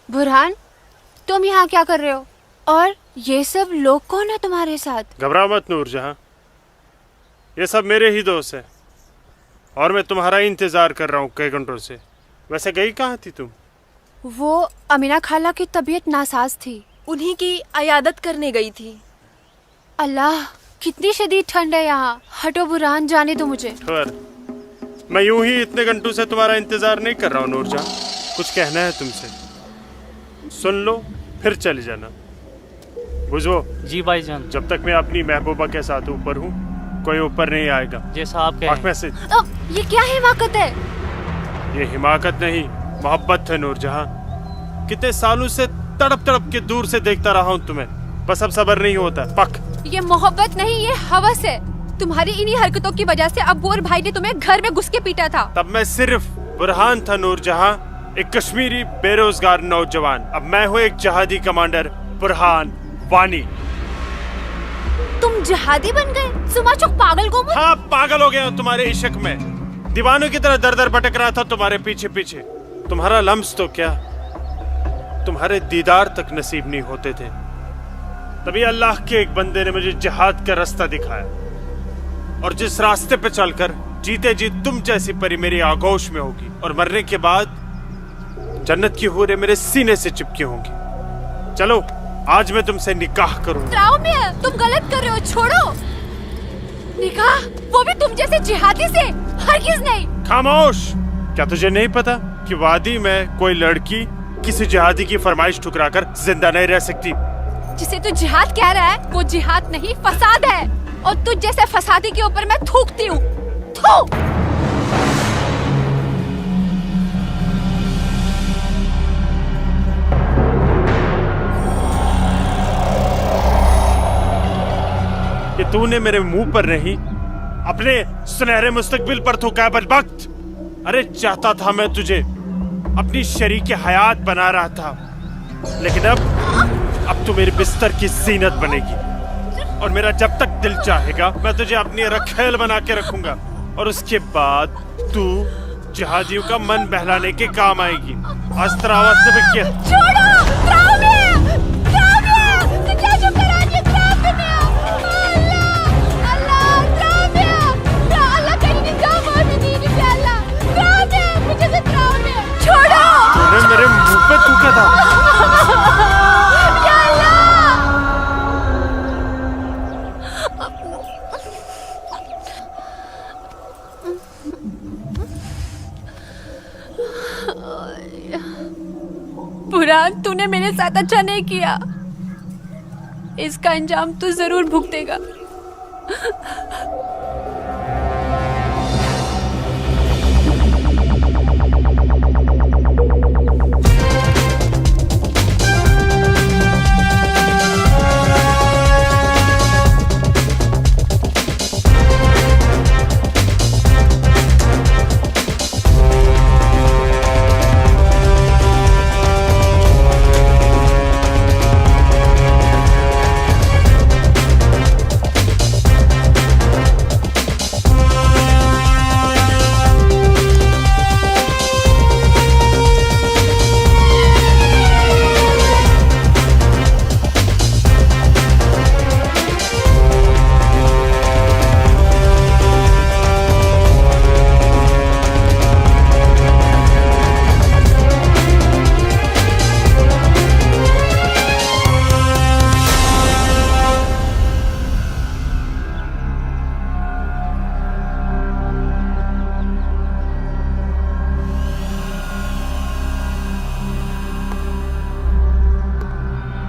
बुरहान, तुम यहाँ क्या कर रहे हो? और ये सब लोग कौन है तुम्हारे साथ? घबराओ मत नूरजहां, ये सब मेरे ही दोस्त हैं और मैं तुम्हारा ही इंतजार कर रहा हूँ कई घंटों से। वैसे गई कहाँ थी तुम? वो अमीना खाला की तबीयत नासाज थी, उन्हीं की अयादत करने गई थी। अल्लाह कितनी शदीद ठंड है यहाँ। हटो बुरहान, जाने दो मुझे। खैर, मैं यूं ही इतने घंटों से तुम्हारा इंतजार नहीं कर रहा हूँ नूरजहां। कुछ कहना है तुमसे, सुन लो फिर चले जाना। बुझो जी भाईजान। जब तक मैं अपनी महबूबा के साथ ऊपर हूँ कोई ऊपर नहीं आएगा। जैसा आप कहें। आँख में से ये क्या हिमाकत है? ये हिमाकत नहीं मोहब्बत है नूरजहां। कितने सालों से तड़प तड़प के दूर से देखता रहा हूँ तुम्हें, बस अब सब्र नहीं होता। पक ये मोहब्बत नहीं, ये हवस है। तुम्हारी इन्हीं हरकतों की वजह से अब्बू और भाई ने तुम्हें घर में घुस के पीटा था। तब मैं सिर्फ बुरहान था नूरजहां, एक कश्मीरी बेरोजगार नौजवान। अब मैं हूँ एक जहादी कमांडर, बुरहान वानी। तुम जहादी बन गए? सुमाचुक पागल को। हाँ, पागल हो गया हूँ तुम्हारे इश्क में, दीवानों की तरह दर दर भटक रहा था तुम्हारे पीछे पीछे। तुम्हारा लम्स तो क्या, तुम्हारे दीदार तक नसीब नहीं होते थे। तभी अल्लाह के एक बंदे ने मुझे जिहाद का रास्ता दिखाया, और जिस रास्ते पे चलकर जीते जी तुम जैसी परी मेरी आगोश में होगी, और मरने के बाद जन्नत की हूरें मेरे सीने से चिपकी होंगी। चलो आज मैं तुमसे निकाह करूंगा। तुम गलत कर रहे हो, छोड़ो। निकाह? वो भी तुम जैसे जिहादी से? हरगिज़ नहीं। खामोश! क्या तुझे नहीं पता कि वादी में कोई लड़की किसी जिहादी की फरमाइश ठुकराकर जिंदा नहीं रह सकती? जिसे तू जिहाद कह रहा है वो जिहाद नहीं, फसाद है। और तुझ जैसे फसादी के ऊपर मैं थूकती हूँ। थू! कि तूने मेरे मुंह पर नहीं अपने सुनहरे मुस्तकबिल पर थूका बदबख्त। अरे चाहता था मैं तुझे अपनी शरीक हयात बना रहा था, लेकिन अब तू मेरे बिस्तर की जीनत बनेगी, और मेरा जब तक दिल चाहेगा मैं तुझे अपनी रखेल बना के रखूंगा, और उसके बाद तू जिहादियों का मन बहलाने के काम आएगी। आज तेरा आवाज से भी मेरे मुंह पे थूका था। बुरहान, तूने मेरे साथ अच्छा नहीं किया। इसका अंजाम तू जरूर भुगतेगा।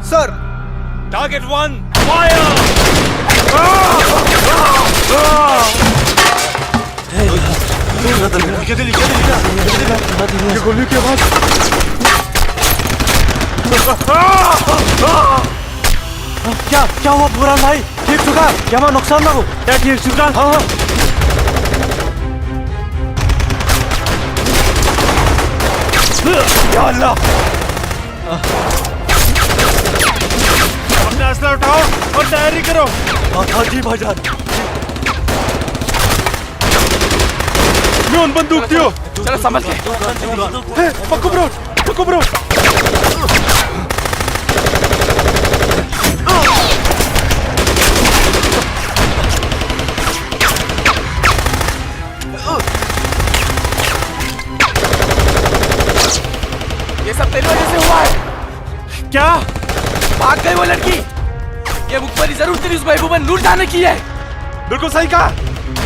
Sir, target 1 fire! ये गोली की आवाज। क्या हुआ बुरहान भाई? ठीक चुका? क्या वहाँ नुकसान ना हो? क्या ठीक चुका? हाँ हाँ। या अल्लाह! अपना असला उठाओ और तैयारी करो। हाँ जी भाईजान। मैं उन बंदूक दियो। चलो संभल के। पक्को ब्रो। रुको ब्रो। ये सब तेरी वजह से हुआ है। क्या? भाग गई वो लड़की। ये मुखबरी जरूर तेरी उस महबूबा नूर जान ने की है। बिल्कुल सही कहा,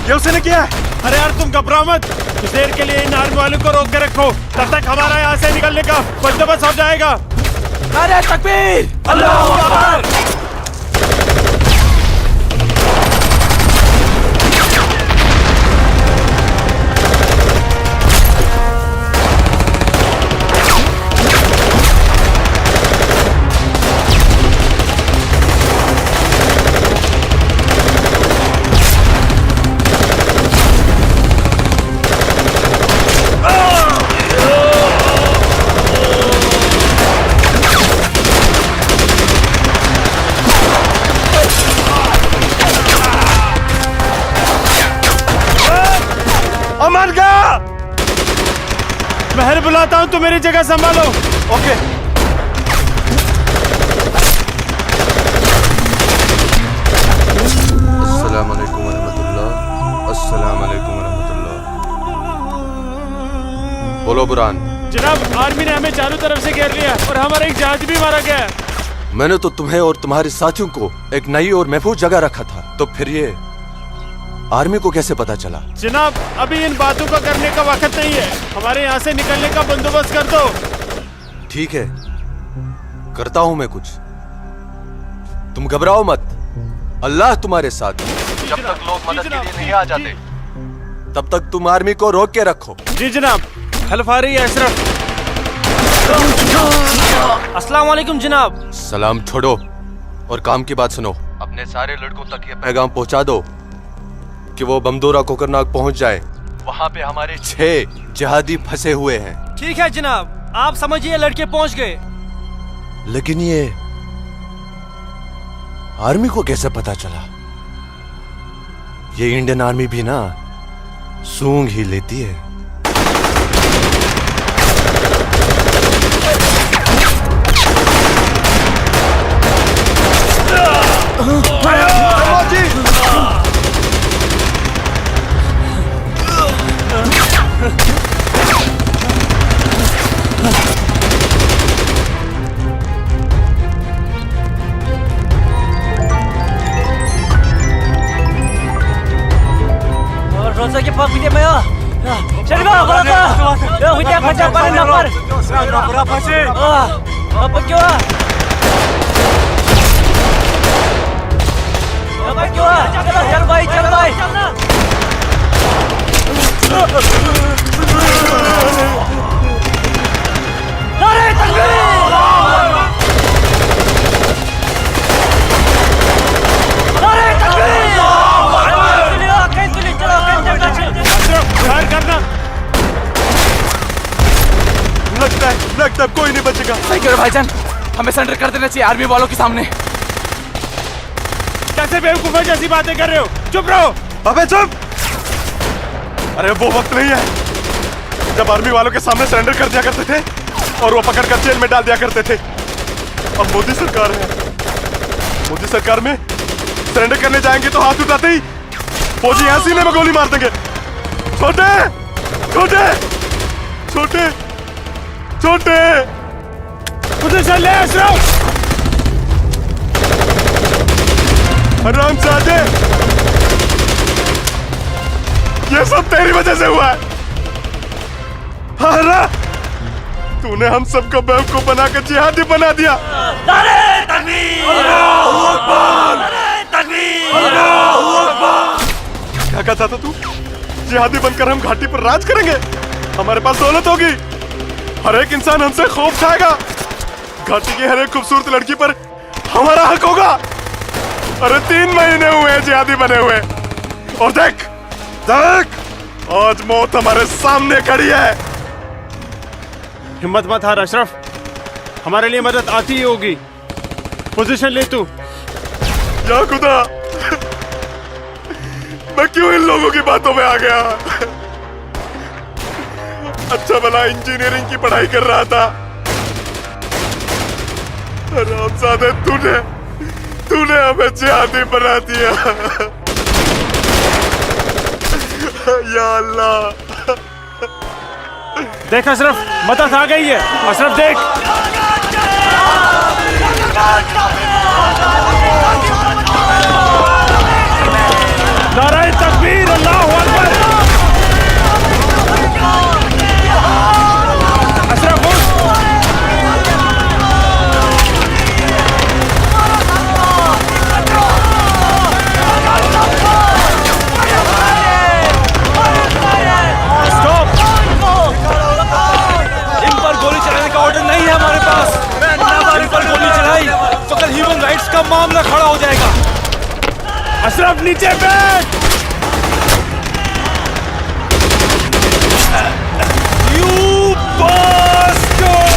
ये उसने किया है। अरे यार तुम घबराओ मत, कुछ देर के लिए इन आर्मी वालों को रोक के रखो, तब तक हमारा यहाँ से निकलने का बंदोबस्त हो जाएगा। नारे तकबीर, अल्लाहू अकबर। अमन का महर बुलाता हूँ, तो मेरी जगह संभालो। ओके। अस्सलाम वालेकुम वरहमतुल्लाह। अस्सलाम वालेकुम वरहमतुल्लाह। बोलो बुरान। जनाब, आर्मी ने हमें चारों तरफ से घेर लिया और हमारा एक जहाज भी मारा गया है। मैंने तो तुम्हें और तुम्हारे साथियों को एक नई और महफूज जगह रखा था, तो फिर ये आर्मी को कैसे पता चला? जनाब, अभी इन बातों का करने का वक्त नहीं है, हमारे यहाँ से निकलने का बंदोबस्त कर दो। ठीक है, करता हूं मैं कुछ। तुम घबराओ मत, अल्लाह तुम्हारे साथ है। जब तक लोग मदद के लिए नहीं आ जाते, तब तक तुम आर्मी को रोक के रखो। जी जनाब। खलफारी अशरफ। अस्सलाम वालेकुम जनाब। सलाम छोड़ो और काम की बात सुनो। अपने सारे लड़कों तक ये पैगाम पहुंचा दो कि वो बमदोरा कोकरनाग पहुंच जाए। वहां पे हमारे 6 जिहादी फंसे हुए हैं। ठीक है जनाब, आप समझिए लड़के पहुंच गए। लेकिन ये आर्मी को कैसे पता चला? ये इंडियन आर्मी भी ना सूंघ ही लेती है। रोजा के पास हुई मैं चलगा रोजा ये हुई फंसा पानी ना पर पूरा फंसे अब क्यों अब क्यों चल भाई नारे तकबीर नारे तकबीर करना। लगता है कोई नहीं बचेगा। सही करो भाईजान, हमें सरेंडर कर देना चाहिए आर्मी वालों के सामने। कैसे बेवकूफों जैसी बातें कर रहे हो? चुप रहो। अबे चुप। अरे वो वक्त नहीं है जब आर्मी वालों के सामने सरेंडर कर दिया करते थे और वो पकड़ कर जेल में डाल दिया करते थे। अब मोदी सरकार है, मोदी सरकार में सरेंडर करने जाएंगे तो हाथ उठाते ही फौजी यहाँ सीने में गोली मार देंगे। छोटे छोटे छोटे छोटे उधर चल ले अशरफ। आराम से आजे, ये सब तेरी वजह से हुआ है। हारा, तूने हम सबको बेवकूफ बनाकर जिहादी बना दिया। नारे तकबीर, अल्लाहू अकबर, नारे तकबीर, अल्लाहू अकबर। क्या कहता था तू? जिहादी बनकर हम घाटी पर राज करेंगे, हमारे पास दौलत होगी, हर एक इंसान हमसे खौफ खाएगा, घाटी की हर एक खूबसूरत लड़की पर हमारा हक होगा। अरे 3 महीने हुए हैं जिहादी बने हुए, और देख देख आज मौत हमारे सामने खड़ी है। हिम्मत मत हार अशरफ, हमारे लिए मदद आती ही होगी। पोजीशन ले तू। या खुदा, मैं क्यों इन लोगों की बातों में आ गया? अच्छा भला इंजीनियरिंग की पढ़ाई कर रहा था, हरामजादे, तूने हमें जिहादी बना दिया। या अल्लाह। देख अशरफ, मदद आ गई है। अशरफ देख। नाराए तकबीर, अल्लाहु अकबर। अशरफ उठ। गोली चलाने का ऑर्डर नहीं है हमारे पास। हमारे पर गोली चलाई तो कल ह्यूमन राइट्स का मामला खड़ा हो जाएगा। अशरफ नीचे बैठ। You bastard!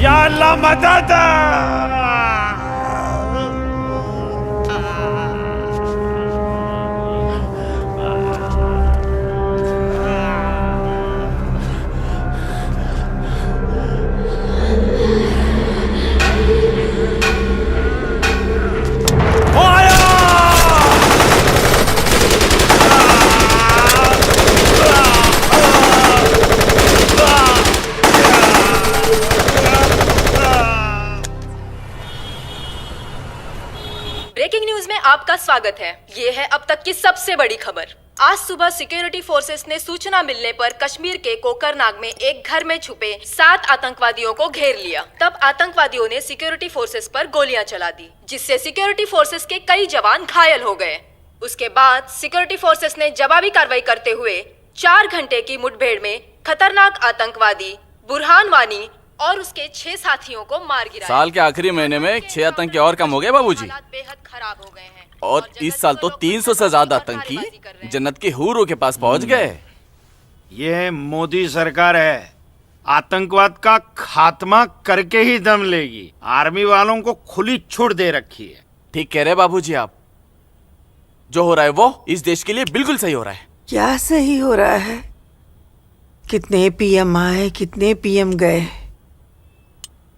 या अल्लाह मदद। ब्रेकिंग न्यूज में आपका स्वागत है। ये है अब तक की सबसे बड़ी खबर। आज सुबह सिक्योरिटी फोर्सेस ने सूचना मिलने पर कश्मीर के कोकरनाग में एक घर में छुपे 7 आतंकवादियों को घेर लिया। तब आतंकवादियों ने सिक्योरिटी फोर्सेस पर गोलियां चला दी, जिससे सिक्योरिटी फोर्सेस के कई जवान घायल हो गए। उसके बाद सिक्योरिटी फोर्सेस ने जवाबी कार्रवाई करते हुए 4 घंटे की मुठभेड़ में खतरनाक आतंकवादी बुरहान वानी और उसके 6 साथियों को मार गिराया। साल के आखिरी महीने में 6 आतंकी और कम हो गए बाबूजी। हालात बेहद खराब हो गए हैं और इस साल तो 300 से ज्यादा आतंकी जन्नत के हूरों के पास पहुंच गए। ये मोदी सरकार है, आतंकवाद का खात्मा करके ही दम लेगी। आर्मी वालों को खुली छूट दे रखी है। ठीक कह रहे बाबूजी आप। जो हो रहा है वो इस देश के लिए बिल्कुल सही हो रहा है। क्या सही हो रहा है? कितने पीएम आए, कितने पीएम गए,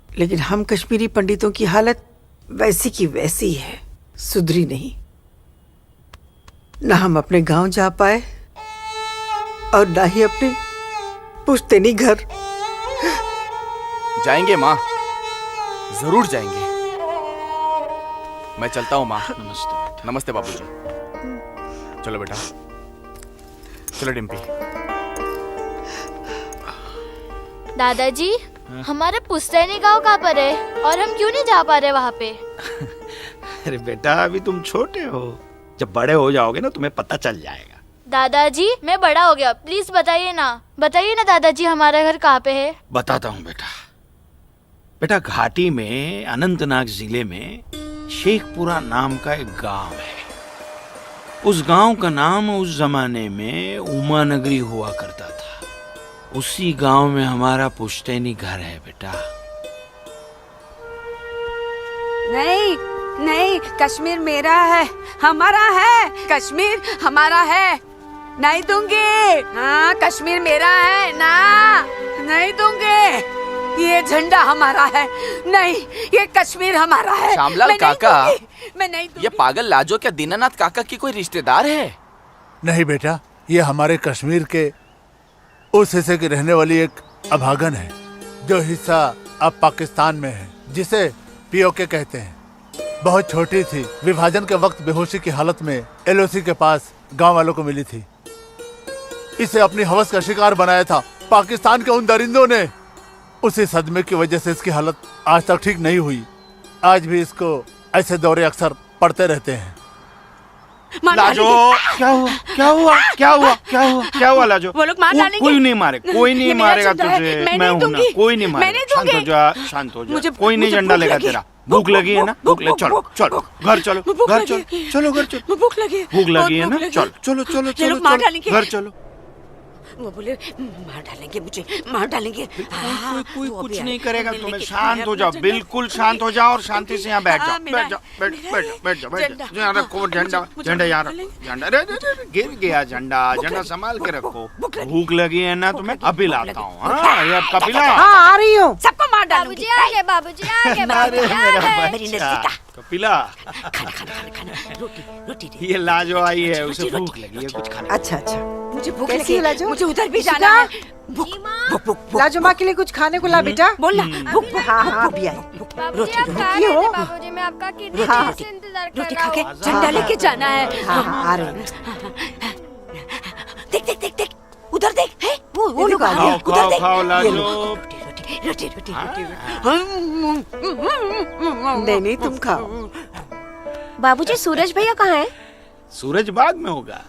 लेकिन हम कश्मीरी पंडितों की हालत वैसी की वैसी है, सुधरी नहीं। ना हम अपने गांव जा पाए और ना ही अपने पुश्तैनी घर। जाएंगे माँ, जरूर जाएंगे। मैं चलता हूँ माँ। नमस्ते। नमस्ते बाबूजी। चलो बेटा, चलो डिम्पी। दादाजी, हमारा पुश्तैनी गांव कहाँ पर है और हम क्यों नहीं जा पा रहे वहाँ पे? अरे बेटा, अभी तुम छोटे हो, जब बड़े हो जाओगे ना तुम्हें पता चल जाएगा। दादाजी, मैं बड़ा हो गया, प्लीज बताइए ना दादाजी, हमारा घर कहाँ पे है? बताता हूँ बेटा। बेटा, घाटी में अनंतनाग जिले में शेखपुरा नाम का एक गांव है। उस गांव का नाम उस जमाने में उमा नगरी हुआ करता था। उसी गांव में हमारा पुश्तैनी घर है बेटा। नहीं नहीं, कश्मीर मेरा है, हमारा है। कश्मीर हमारा है, नहीं दूंगी। हाँ, कश्मीर मेरा है ना, नहीं दूंगी। ये झंडा हमारा है, नहीं, ये कश्मीर हमारा है। श्यामलाल मैं नहीं काका, दूंगी, मैं नहीं दूंगी। ये पागल लाजो क्या दीनानाथ काका की कोई रिश्तेदार है? नहीं बेटा, ये हमारे कश्मीर के उस हिस्से की रहने वाली एक अभागन है, जो हिस्सा अब पाकिस्तान में है, जिसे पीओके कहते हैं। बहुत छोटी थी, विभाजन के वक्त बेहोशी की हालत में एलओसी के पास गांव वालों को मिली थी। इसे अपनी हवस का शिकार बनाया था पाकिस्तान के उन दरिंदों ने। उसी सदमे की वजह से इसकी हालत आज तक ठीक नहीं हुई। आज भी इसको ऐसे दौरे अक्सर पड़ते रहते हैं। मार लाजो, डालेंगे। क्या हुआ क्या हुआ क्या हुआ क्या हुआ क्या हुआ लाजो? वो लोग मार डालेंगे। कोई नहीं मारे, कोई ये नहीं मेरा मारेगा झंडा है, तुझे। मैं मैं नहीं हूं ना, दूंगी। कोई नहीं मैं मारेगा। नहीं शांत हो दूंगी। जा, शांत हो जा। मुझे- कोई नहीं मुझे झंडा भूख लेगा लगी। तेरा। भूख लगी है ना? भूख लगी, चलो चलो घर चलो, घर चलो, चलो घर चलो। भूख लगी है। भूख लगी है बहुत ना? भूख चलो चलो चलो ये चलो लोग मार चलो डालेंगे। घर चलो। वो बोले मार डालेंगे मुझे, मार डालेंगे। कोई कोई वो कुछ अभी नहीं आए, करेगा मिलने तुम्हें। के शांत लिए हो जाओ, अपना बिल्कुल शांत हो जाओ और शांति से यहाँ बैठ जाओ। मेरा- बैठ जाओ, बैठ मेरा बैठ जाओ, बैठ जाओ, बैठ झंडा। जाओ। यहाँ रखो झंडा, मुझे झंडा यहाँ भूख रखो। लगी। झंडा अरे, अरे, अरे, गिर गया झंडा। झंडा संभाल के रखो। भूख लगी है ना तुम्हें? अभी लाता हूँ। हाँ, ये अब कपिला। हाँ आ रही हूँ। सबको मार डालूंगी। बाबूजी आ गए, बाबूजी आ गए, अरे बाबूजी आ मेरा गए। मेरी बच्चा। नज़दीका। कपिला, खाना खाना खाना खाना रोटी रोटी दे। ये लाजो आई है, उसे रोटी, भूख रोटी, लगी है, कुछ खाना। अच्छा अच्छा। मुझे भूख कैसी लगी है है, लाजो? मुझे उधर भी इशिका? जाना है। भूख भूख भूख भूख। लाजो माँ के लिए कुछ खाने को ला बेटा। बोल ना भूख भूख। हाँ हाँ अभी आई। बाबूजी आप कहाँ क्यों? गए थे? बाबूजी मैं आपका कितनी रोटी, देर रोटी। से इंतजार कर रोटी रहा खा के हूँ। झंडा लेके जाना है। हाँ हाँ आ रही हूँ। देख देख देख देख उधर देख है वो ये लोग देखो, आ आ गए। गया। उधर खाओ देख। खाओ लाजो। रोटी रोटी रोटी रोटी रोटी। नहीं नहीं तुम खाओ। बाबूजी सूरज भैया कहाँ है? सूरज बाग में होगा।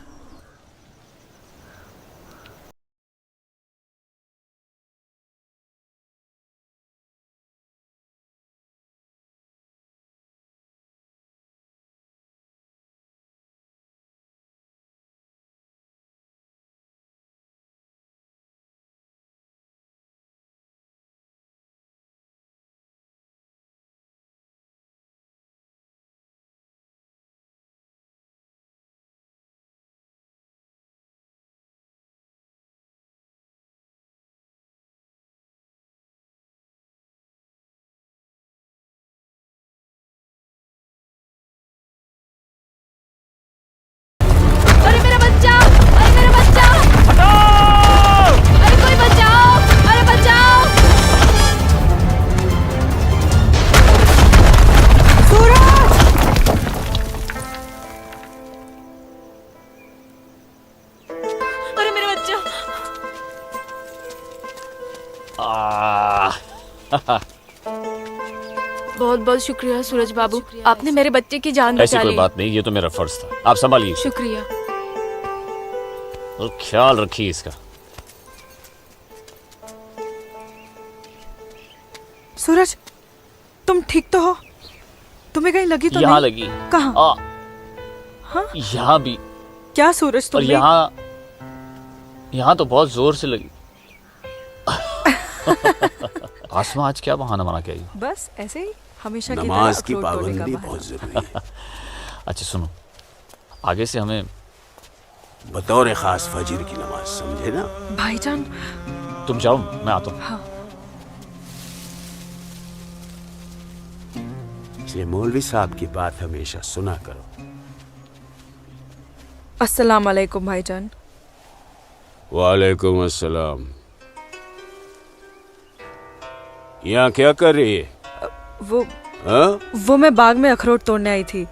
अरे मेरा बच्चा, अरे मेरा बच्चा, अरे कोई बचाओ, अरे बचाओ। अरे मेरा बच्चा। बहुत बहुत शुक्रिया सूरज बाबू, आपने मेरे बच्चे की जान ऐसी बचा कोई ली। बात नहीं, ये तो मेरा फर्ज था। आप संभालिए शुक्रिया। और ख्याल रखिए इसका। सूरज तुम ठीक तो हो? तुम्हें कहीं लगी तो यहाँ नहीं? लगी। कहाँ? हाँ? यहाँ भी। क्या सूरज और तुम्हें? यहाँ तो बहुत जोर से लगी। आसमा आज क्या बहाना बना के आई? बस ऐसे ही हमेशा की नमाज तरह की अखरोट तोड़ने का पाबंदी बहाना। बहुत जरूरी है। अच्छा सुनो, आगे से हमें बतौर खास फजर की नमाज, समझे ना? भाईजान तुम जाओ, मैं आता हूँ। हाँ। इसलिए मौलवी साहब की बात हमेशा सुना करो। अस्सलाम वालेकुम भाईजान। वालेकुम अस्सलाम। यहाँ क्या कर रही है? वो हाँ? वो मैं बाग में अखरोट तोड़ने आई थी,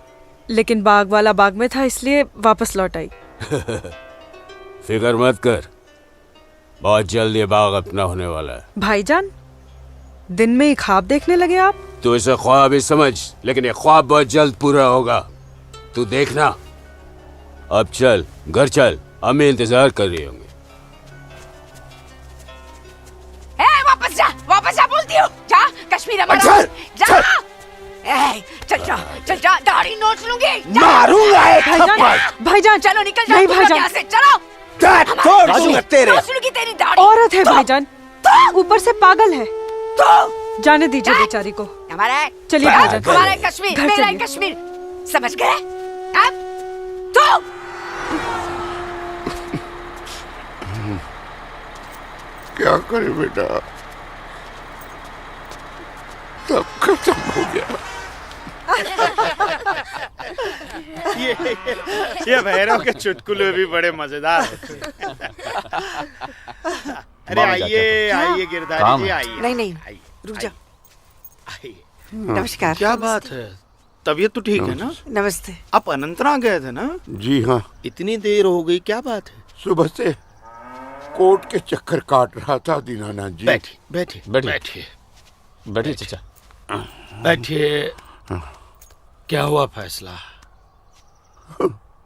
लेकिन बाग वाला बाग में था इसलिए वापस लौट आई। फिक्र मत कर, बहुत जल्द ये बाग अपना होने वाला है। भाईजान दिन में ही ख्वाब देखने लगे आप? तू इसे ख्वाब ही समझ, लेकिन ये ख्वाब बहुत जल्द पूरा होगा, तू देखना। अब चल घर चल, हमें इंतजार कर रही होंगे। वापस जा बोलती हूँ। जा कश्मीर अमर चल, जा। चल। चल जा दाढ़ी नोच लूंगी। मारूंगा एक भाईजान भाईजान चलो निकल जाओ नहीं तुम लोग भाईजान। यहाँ से, चलो। तोड़ दूंगा तेरे। नोच लूंगी तेरी दाढ़ी। औरत है भाईजान, ऊपर से पागल है। तो जाने दीजिए बेचारी को। हमारा है। चलिए भाईजान। हमारा है कश्मीर, घर मेरा है चलिए। कश्मीर, समझ गए? अब तो क्या करे बेटा, सब खत्म हो गया। ये भैरव के चुटकुले भी बड़े मजेदार होते हैं। अरे आइए आइए गिरधारी जी, आइए। नहीं नहीं आइए, रुक जा। आइए। नमस्कार। क्या बात है, तबीयत तो ठीक है ना? नमस्ते। आप अनंतनाग गए थे ना? जी हाँ, इतनी देर हो गई, क्या बात है? सुबह से कोर्ट के चक्कर काट रहा था दीनानाथ जी। बैठिए बैठिए बैठिए। बैठिए बैठिए चाचा। बैठिए। क्या हुआ फैसला?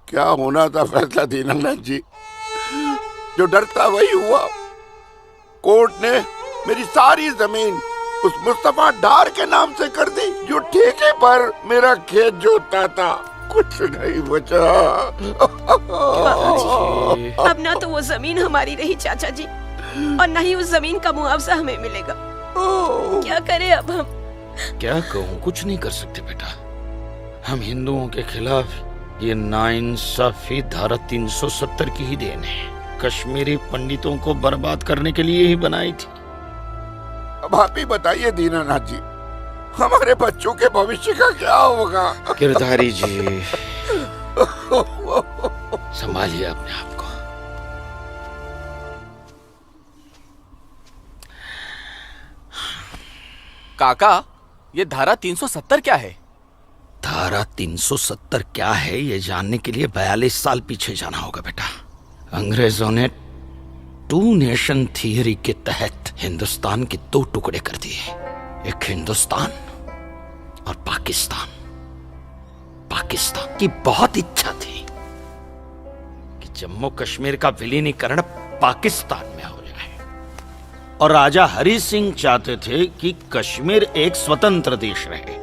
क्या होना था फैसला दीनानाथ जी, जो डर था वही हुआ। कोर्ट ने मेरी सारी जमीन उस मुस्तफा डार के नाम से कर दी, जो ठेके पर मेरा खेत जोतता था। कुछ नहीं बचा। अब ना तो वो जमीन हमारी रही चाचा जी, और न ही उस जमीन का मुआवजा हमें मिलेगा। क्या करें अब हम? क्या कहूँ, कुछ नहीं कर सकते बेटा। हम हिंदुओं के खिलाफ ये नाइंसाफी धारा 370 की ही देन है। कश्मीरी पंडितों को बर्बाद करने के लिए ही बनाई थी। अब आप ही बताइए दीनानाथ जी, हमारे बच्चों के भविष्य का क्या होगा? गिरधारी जी, संभालिए अपने आप को। काका, ये धारा 370 क्या है? धारा 370 क्या है ये जानने के लिए 42 साल पीछे जाना होगा बेटा। अंग्रेजों ने टू नेशन थियरी के तहत हिंदुस्तान के 2 टुकड़े कर दिए, एक हिंदुस्तान और पाकिस्तान। पाकिस्तान की बहुत इच्छा थी कि जम्मू कश्मीर का विलीनीकरण पाकिस्तान में हो जाए, और राजा हरि सिंह चाहते थे कि कश्मीर एक स्वतंत्र देश रहे।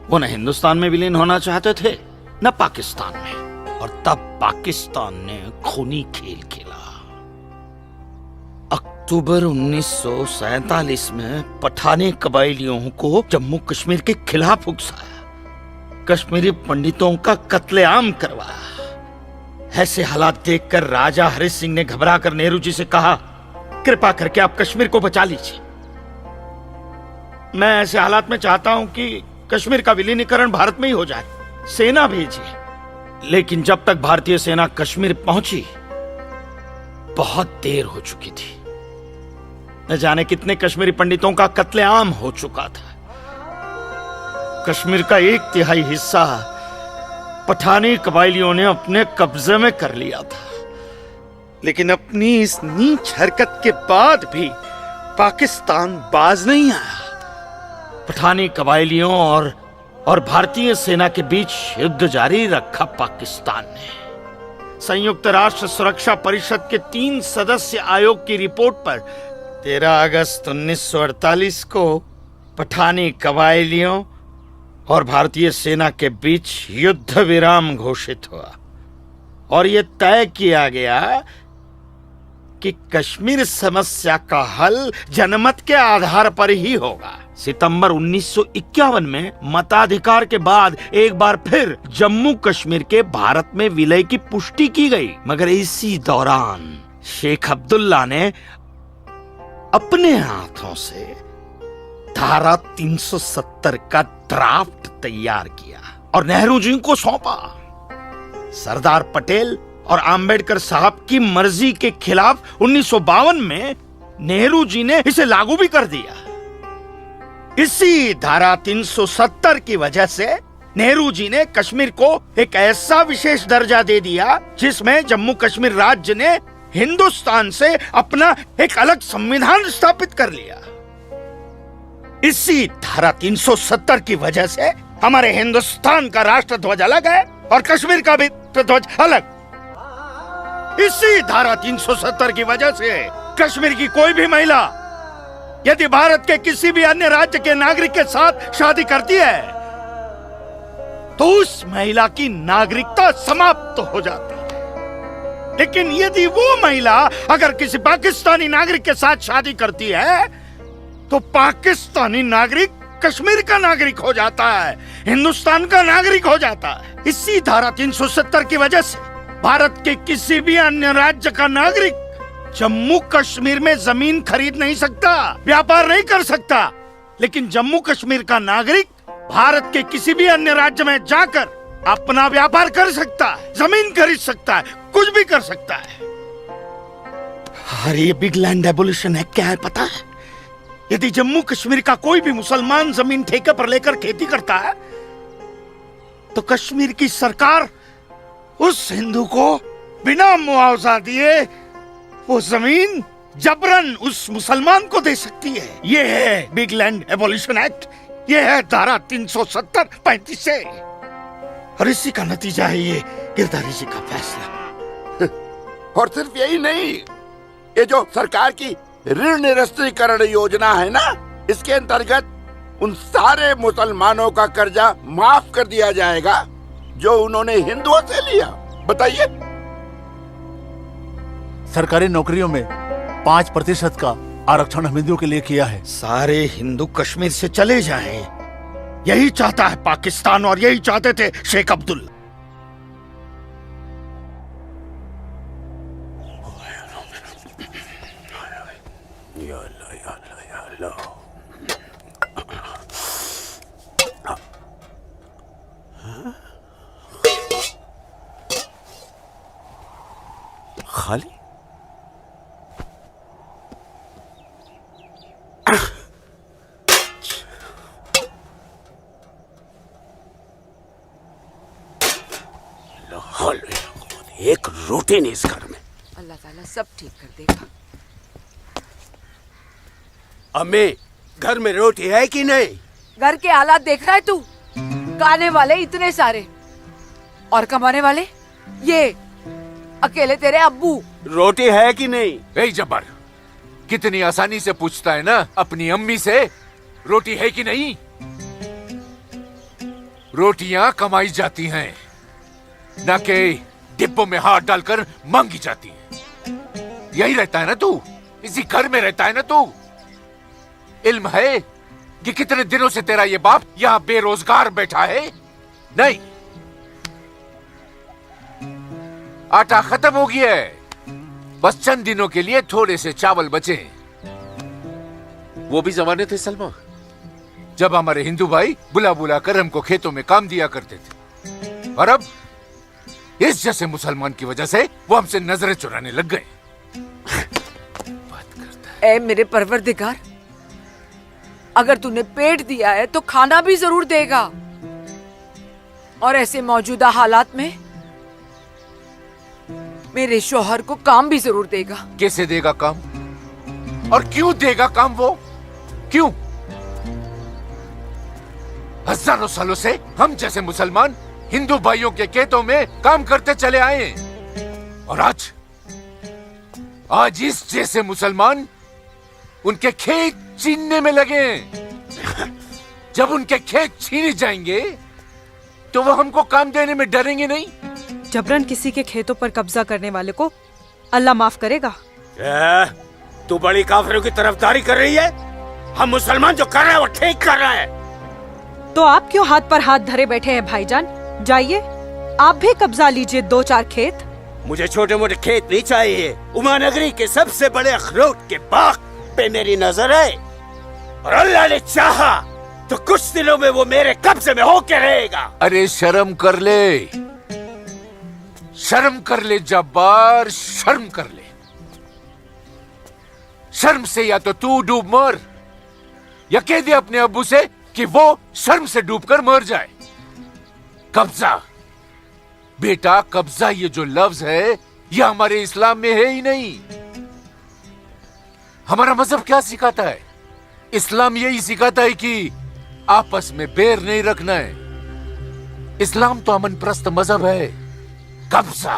वो न हिंदुस्तान में विलीन होना चाहते थे न पाकिस्तान में, और तब पाकिस्तान ने खूनी खेल खेला। अक्टूबर 1947 में पठानी कबायलियों को जम्मू कश्मीर के खिलाफ उकसाया, कश्मीरी पंडितों का कत्लेआम करवाया। ऐसे हालात देखकर राजा हरि सिंह ने घबरा कर नेहरू जी से कहा, कृपा करके आप कश्मीर को बचा लीजिए। मैं ऐसे हालात में चाहता हूं कि कश्मीर का विलीनीकरण भारत में ही हो जाए, सेना भेजिए। लेकिन जब तक भारतीय सेना कश्मीर पहुंची, बहुत देर हो चुकी थी। न जाने कितने कश्मीरी पंडितों का कत्लेआम हो चुका था। कश्मीर का 1/3 हिस्सा पठानी कबायलियों ने अपने कब्जे में कर लिया था। लेकिन अपनी इस नीच हरकत के बाद भी पाकिस्तान बाज नहीं आया। पठानी कबायलियों और भारतीय सेना के बीच युद्ध जारी रखा पाकिस्तान ने। संयुक्त राष्ट्र सुरक्षा परिषद के 3 सदस्य आयोग की रिपोर्ट पर 13 अगस्त 1948 को पठानी कबायलियों और भारतीय सेना के बीच युद्ध विराम घोषित हुआ, और यह तय किया गया कि कश्मीर समस्या का हल जनमत के आधार पर ही होगा। सितंबर 1951 में मताधिकार के बाद एक बार फिर जम्मू कश्मीर के भारत में विलय की पुष्टि की गई, मगर इसी दौरान शेख अब्दुल्ला ने अपने हाथों से धारा 370 का ड्राफ्ट तैयार किया और नेहरू जी को सौंपा। सरदार पटेल और आम्बेडकर साहब की मर्जी के खिलाफ 1952 में नेहरू जी ने इसे लागू भी कर दिया। इसी धारा 370 की वजह से नेहरू जी ने कश्मीर को एक ऐसा विशेष दर्जा दे दिया जिसमें जम्मू कश्मीर राज्य ने हिंदुस्तान से अपना एक अलग संविधान स्थापित कर लिया। इसी धारा 370 की वजह से हमारे हिंदुस्तान का राष्ट्र ध्वज अलग है और कश्मीर का भी ध्वज अलग। इसी धारा 370 की वजह से कश्मीर की कोई भी महिला यदि भारत के किसी भी अन्य राज्य के नागरिक के साथ शादी करती है तो उस महिला की नागरिकता समाप्त हो जाती है। लेकिन यदि वो महिला अगर किसी पाकिस्तानी नागरिक के साथ शादी करती है तो पाकिस्तानी नागरिक कश्मीर का नागरिक हो जाता है, हिंदुस्तान का नागरिक हो जाता है। इसी धारा 370 की वजह से भारत के किसी भी अन्य राज्य का नागरिक जम्मू कश्मीर में जमीन खरीद नहीं सकता, व्यापार नहीं कर सकता। लेकिन जम्मू कश्मीर का नागरिक भारत के किसी भी अन्य राज्य में जाकर अपना व्यापार कर सकता है, जमीन खरीद सकता है, कुछ भी कर सकता है। अरे ये बिग लैंड एबोल्यूशन है, क्या है पता है? यदि जम्मू कश्मीर का कोई भी मुसलमान जमीन ठेके पर लेकर खेती करता है तो कश्मीर की सरकार उस हिंदू को बिना मुआवजा दिए वो जमीन जबरन उस मुसलमान को दे सकती है। ये है बिग लैंड एबोल्यूशन एक्ट, ये है धारा 370-35 से। और इसी का नतीजा है ये गिरधारी जी का फैसला। और सिर्फ यही नहीं, ये जो सरकार की ऋण निरस्तीकरण योजना है ना, इसके अंतर्गत उन सारे मुसलमानों का कर्जा माफ कर दिया जाएगा जो उन्होंने हिंदुओं से लिया। बताइए। सरकारी नौकरियों में 5% का आरक्षण हम हिंदुओं के लिए किया है। सारे हिंदू कश्मीर से चले जाएं, यही चाहता है पाकिस्तान और यही चाहते थे शेख अब्दुल। खाली एक रोटी नहीं इस घर में। अल्लाह ताला सब ठीक कर देगा। अम्मी, घर में रोटी है कि नहीं? घर के हालात देख रहा है तू? खाने वाले इतने सारे और कमाने वाले ये अकेले तेरे अब्बू। रोटी है कि नहीं? ए जब्बार, कितनी आसानी से पूछता है ना अपनी अम्मी से रोटी है कि नहीं। रोटियां कमाई जाती हैं, ना कि डिब्बों में हाथ डालकर मांगी जाती हैं। यही रहता है ना तू, इसी घर में रहता है ना तू। इल्म है कि कितने दिनों से तेरा ये बाप यहाँ बेरोजगार बैठा है? नहीं, आटा खत्म हो गया है, बस चंद दिनों के लिए थोड़े से चावल बचे हैं। वो भी जमाने थे सलमा, जब हमारे हिंदू भाई बुला बुला कर हमको खेतों में काम दिया करते थे, और अब इस जैसे मुसलमान की वजह से वो हमसे नजरें चुराने लग गए। ए मेरे परवरदिगार, अगर तूने पेट दिया है तो खाना भी जरूर देगा, और ऐसे मौजूदा हालात में मेरे शौहर को काम भी जरूर देगा। कैसे देगा काम और क्यों देगा काम? वो क्यों? हजारों सालों से हम जैसे मुसलमान हिंदू भाइयों के खेतों में काम करते चले आए हैं, और आज इस जैसे मुसलमान उनके खेत छीनने में लगे हैं। जब उनके खेत छीने जाएंगे तो वो हमको काम देने में डरेंगे नहीं। जबरन किसी के खेतों पर कब्जा करने वाले को अल्लाह माफ करेगा। तू बड़ी काफिरों की तरफदारी कर रही है? हम मुसलमान जो कर रहे हैं वो ठीक कर रहे हैं। तो आप क्यों हाथ पर हाथ धरे बैठे हैं भाईजान? जाइए आप भी कब्जा लीजिए 2-4 खेत। मुझे छोटे मोटे खेत नहीं चाहिए, उमानगरी के सबसे बड़े अखरोट के बाग पे मेरी नजर है, और अल्लाह ने चाहा तो कुछ दिनों में वो मेरे कब्जे में होके रहेगा। अरे शर्म कर ले, शर्म कर ले जब्बार, शर्म कर ले। शर्म से या तो तू डूब मर, या कह दे अपने अब्बू से कि वो शर्म से डूबकर मर जाए। कब्जा बेटा, कब्जा ये जो लफ्ज है ये हमारे इस्लाम में है ही नहीं। हमारा मजहब क्या सिखाता है? इस्लाम यही सिखाता है कि आपस में बैर नहीं रखना है। इस्लाम तो अमन प्रस्त मजहब है। कब्जा,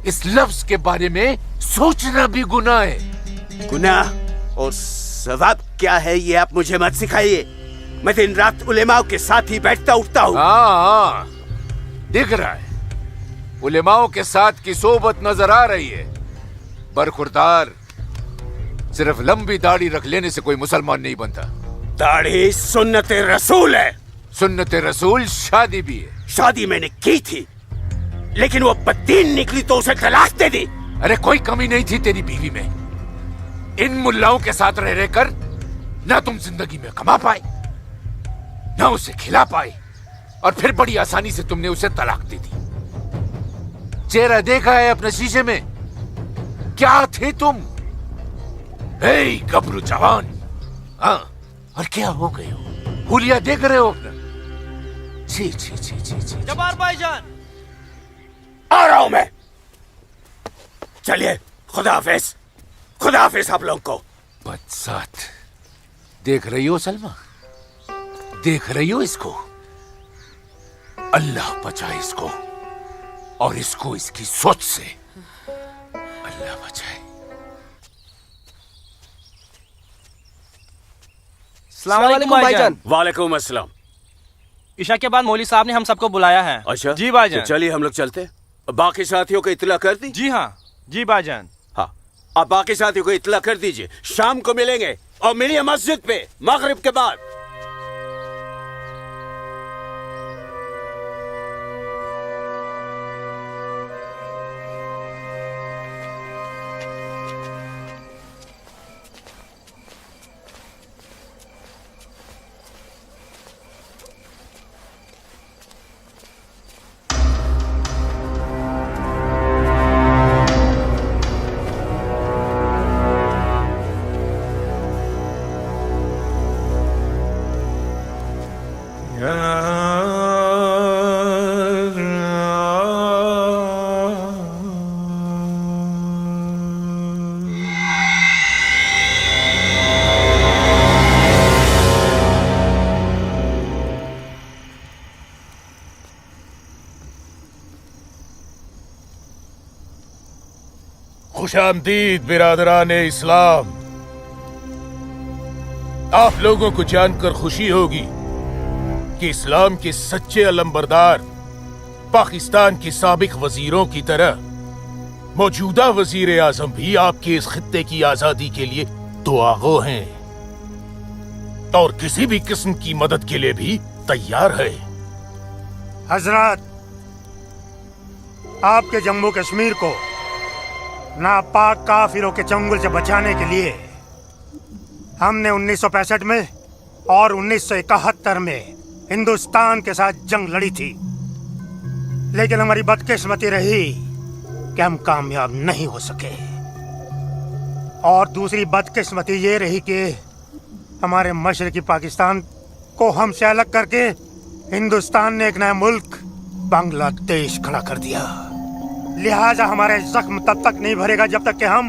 इस लफ्ज के बारे में सोचना भी गुनाह है। गुनाह और सवाब क्या है ये आप मुझे मत सिखाइए। मैं दिन रात उलेमाओं के साथ ही बैठता उठता हूँ। हाँ, दिख रहा है, उलेमाओं के साथ की सोबत नजर आ रही है। बरखुरदार, सिर्फ लंबी दाढ़ी रख लेने से कोई मुसलमान नहीं बनता। दाढ़ी सुन्नते रसूल है। सुन्नते रसूल शादी भी है। शादी मैंने की थी, लेकिन वो बददीन निकली तो उसे तलाक दे दी। अरे कोई कमी नहीं थी तेरी बीवी में। इन मुल्लाओं के साथ रह रहकर ना तुम जिंदगी में कमा पाए, ना उसे खिला पाए, और फिर बड़ी आसानी से तुमने उसे तलाक दे दी। चेहरा देखा है अपने शीशे में? क्या थे तुम? गबरू जवान। हाँ, और क्या हो गए हो? हुलिया देख रहे हो अपना? जी जी जी जी जी। जब्बार भाईजान, आ रहा हूं मैं। चलिए, खुदा हाफिज, खुदा हाफिज आप लोग को। बदसात, देख रही हो सलमा? देख रही हो इसको? अल्लाह बचाए इसको और इसको इसकी सोच से। अल्लाह बचाए। अस्सलाम वालेकुम भाईजान। वालेकुम अस्सलाम। ईशा के बाद मौली साहब ने हम सबको बुलाया है। अच्छा जी भाईजान। तो चलिए हम लोग चलते। बाकी साथियों को इत्तला कर दी? जी हाँ जी भाईजान। हाँ, आप बाकी साथियों को इत्तला कर दीजिए, शाम को मिलेंगे और मिलिए मस्जिद पे मगरिब के बाद। खुशामदीद बिरादरान इस्लाम। आप लोगों को जानकर खुशी होगी कि इस्लाम के सच्चे अलंबरदार पाकिस्तान के साबिक वजीरों की तरह मौजूदा वजीर आजम भी आपके इस खित्ते की आजादी के लिए दुआगो हैं और किसी भी किस्म की मदद के लिए भी तैयार है। हजरत, आपके जम्मू कश्मीर को नापाक काफिरों के चंगुल से बचाने के लिए हमने 1965 में और 1971 में हिंदुस्तान के साथ जंग लड़ी थी, लेकिन हमारी बदकिस्मती रही कि हम कामयाब नहीं हो सके। और दूसरी बदकिस्मती ये रही कि हमारे मशरकी पाकिस्तान को हमसे अलग करके हिंदुस्तान ने एक नया मुल्क बांग्लादेश खड़ा कर दिया। लिहाजा हमारे जख्म तब तक नहीं भरेगा जब तक कि हम